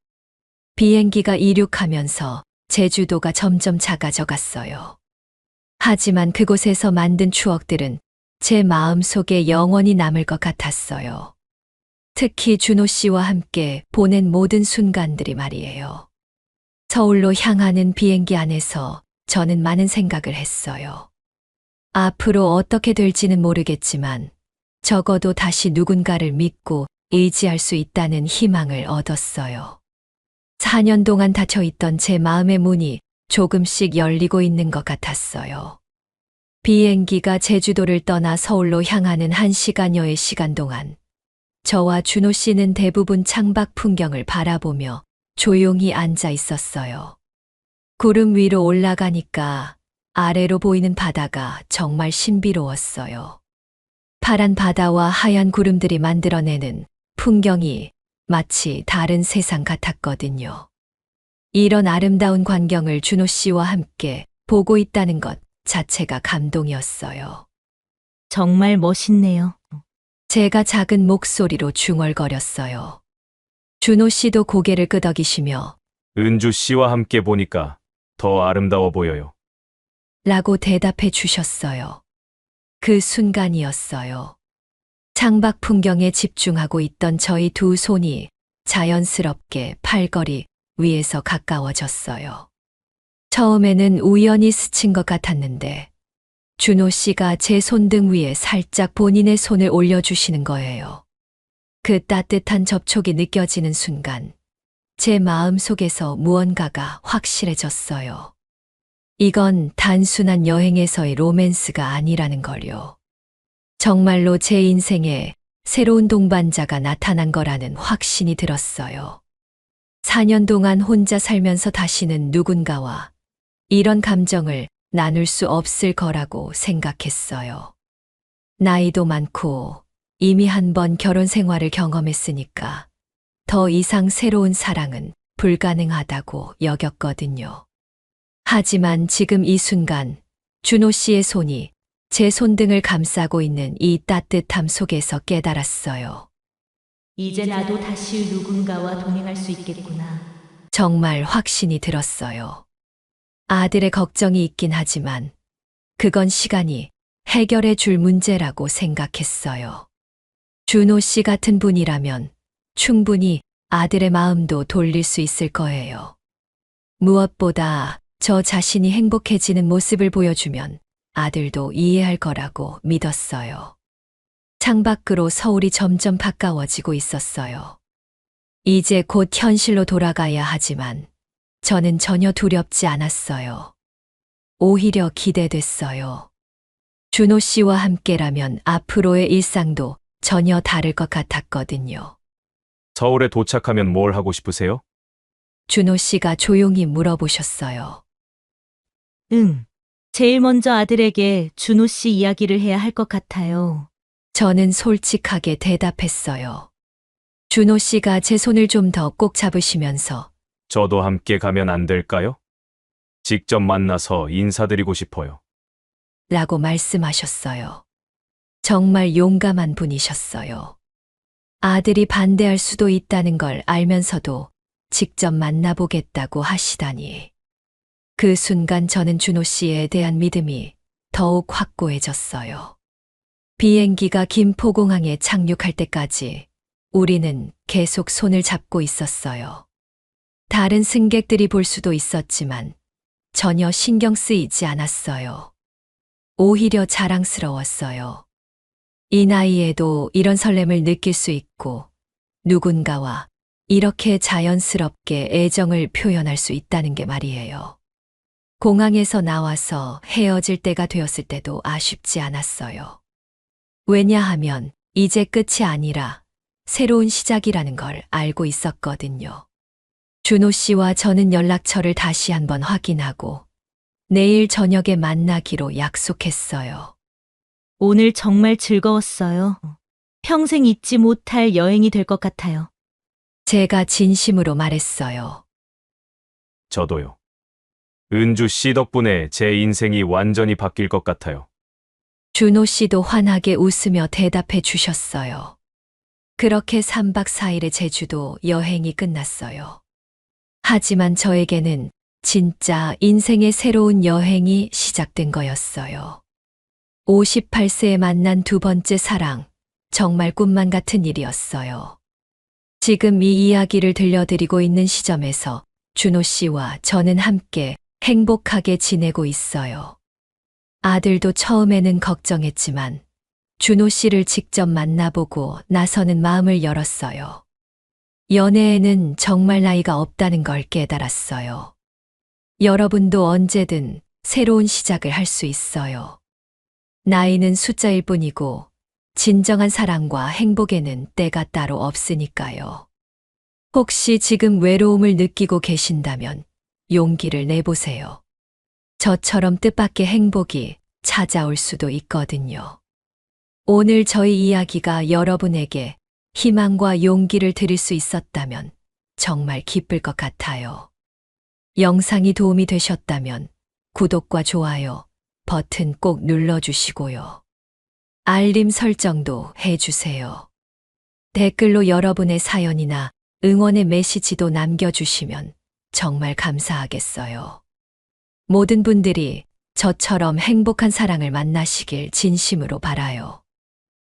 비행기가 이륙하면서 제주도가 점점 작아져 갔어요. 하지만 그곳에서 만든 추억들은 제 마음 속에 영원히 남을 것 같았어요. 특히 준호 씨와 함께 보낸 모든 순간들이 말이에요. 서울로 향하는 비행기 안에서 저는 많은 생각을 했어요. 앞으로 어떻게 될지는 모르겠지만 적어도 다시 누군가를 믿고 의지할 수 있다는 희망을 얻었어요. 4년 동안 닫혀있던 제 마음의 문이 조금씩 열리고 있는 것 같았어요. 비행기가 제주도를 떠나 서울로 향하는 1시간여의 시간 동안 저와 준호 씨는 대부분 창밖 풍경을 바라보며 조용히 앉아 있었어요. 구름 위로 올라가니까 아래로 보이는 바다가 정말 신비로웠어요. 파란 바다와 하얀 구름들이 만들어내는 풍경이 마치 다른 세상 같았거든요. 이런 아름다운 광경을 준호 씨와 함께 보고 있다는 것 자체가 감동이었어요. 정말 멋있네요. 제가 작은 목소리로 중얼거렸어요. 준호 씨도 고개를 끄덕이시며 은주 씨와 함께 보니까 더 아름다워 보여요. 라고 대답해 주셨어요. 그 순간이었어요. 창밖 풍경에 집중하고 있던 저희 두 손이 자연스럽게 팔걸이 위에서 가까워졌어요. 처음에는 우연히 스친 것 같았는데 준호 씨가 제 손등 위에 살짝 본인의 손을 올려주시는 거예요. 그 따뜻한 접촉이 느껴지는 순간 제 마음 속에서 무언가가 확실해졌어요. 이건 단순한 여행에서의 로맨스가 아니라는 걸요. 정말로 제 인생에 새로운 동반자가 나타난 거라는 확신이 들었어요. 4년 동안 혼자 살면서 다시는 누군가와 이런 감정을 나눌 수 없을 거라고 생각했어요. 나이도 많고 이미 한 번 결혼 생활을 경험했으니까 더 이상 새로운 사랑은 불가능하다고 여겼거든요. 하지만 지금 이 순간 준호 씨의 손이 제 손등을 감싸고 있는 이 따뜻함 속에서 깨달았어요. 이제 나도 다시 누군가와 동행할 수 있겠구나. 정말 확신이 들었어요. 아들의 걱정이 있긴 하지만 그건 시간이 해결해 줄 문제라고 생각했어요. 준호 씨 같은 분이라면 충분히 아들의 마음도 돌릴 수 있을 거예요. 무엇보다 저 자신이 행복해지는 모습을 보여주면 아들도 이해할 거라고 믿었어요. 창밖으로 서울이 점점 가까워지고 있었어요. 이제 곧 현실로 돌아가야 하지만 저는 전혀 두렵지 않았어요. 오히려 기대됐어요. 준호 씨와 함께라면 앞으로의 일상도 전혀 다를 것 같았거든요. 서울에 도착하면 뭘 하고 싶으세요? 준호 씨가 조용히 물어보셨어요. 제일 먼저 아들에게 준호 씨 이야기를 해야 할 것 같아요. 저는 솔직하게 대답했어요. 준호 씨가 제 손을 좀 더 꼭 잡으시면서 저도 함께 가면 안 될까요? 직접 만나서 인사드리고 싶어요. 라고 말씀하셨어요. 정말 용감한 분이셨어요. 아들이 반대할 수도 있다는 걸 알면서도 직접 만나보겠다고 하시다니. 그 순간 저는 준호 씨에 대한 믿음이 더욱 확고해졌어요. 비행기가 김포공항에 착륙할 때까지 우리는 계속 손을 잡고 있었어요. 다른 승객들이 볼 수도 있었지만 전혀 신경 쓰이지 않았어요. 오히려 자랑스러웠어요. 이 나이에도 이런 설렘을 느낄 수 있고 누군가와 이렇게 자연스럽게 애정을 표현할 수 있다는 게 말이에요. 공항에서 나와서 헤어질 때가 되었을 때도 아쉽지 않았어요. 왜냐하면 이제 끝이 아니라 새로운 시작이라는 걸 알고 있었거든요. 준호 씨와 저는 연락처를 다시 한번 확인하고 내일 저녁에 만나기로 약속했어요. 오늘 정말 즐거웠어요. 평생 잊지 못할 여행이 될 것 같아요. 제가 진심으로 말했어요. 저도요. 은주 씨 덕분에 제 인생이 완전히 바뀔 것 같아요. 준호 씨도 환하게 웃으며 대답해 주셨어요. 그렇게 3박 4일의 제주도 여행이 끝났어요. 하지만 저에게는 진짜 인생의 새로운 여행이 시작된 거였어요. 58세에 만난 두 번째 사랑, 정말 꿈만 같은 일이었어요. 지금 이 이야기를 들려드리고 있는 시점에서 준호 씨와 저는 함께 행복하게 지내고 있어요. 아들도 처음에는 걱정했지만 준호 씨를 직접 만나보고 나서는 마음을 열었어요. 연애에는 정말 나이가 없다는 걸 깨달았어요. 여러분도 언제든 새로운 시작을 할 수 있어요. 나이는 숫자일 뿐이고 진정한 사랑과 행복에는 때가 따로 없으니까요. 혹시 지금 외로움을 느끼고 계신다면 용기를 내보세요. 저처럼 뜻밖의 행복이 찾아올 수도 있거든요. 오늘 저희 이야기가 여러분에게 희망과 용기를 드릴 수 있었다면 정말 기쁠 것 같아요. 영상이 도움이 되셨다면 구독과 좋아요 버튼 꼭 눌러주시고요. 알림 설정도 해주세요. 댓글로 여러분의 사연이나 응원의 메시지도 남겨주시면 정말 감사하겠어요. 모든 분들이 저처럼 행복한 사랑을 만나시길 진심으로 바라요.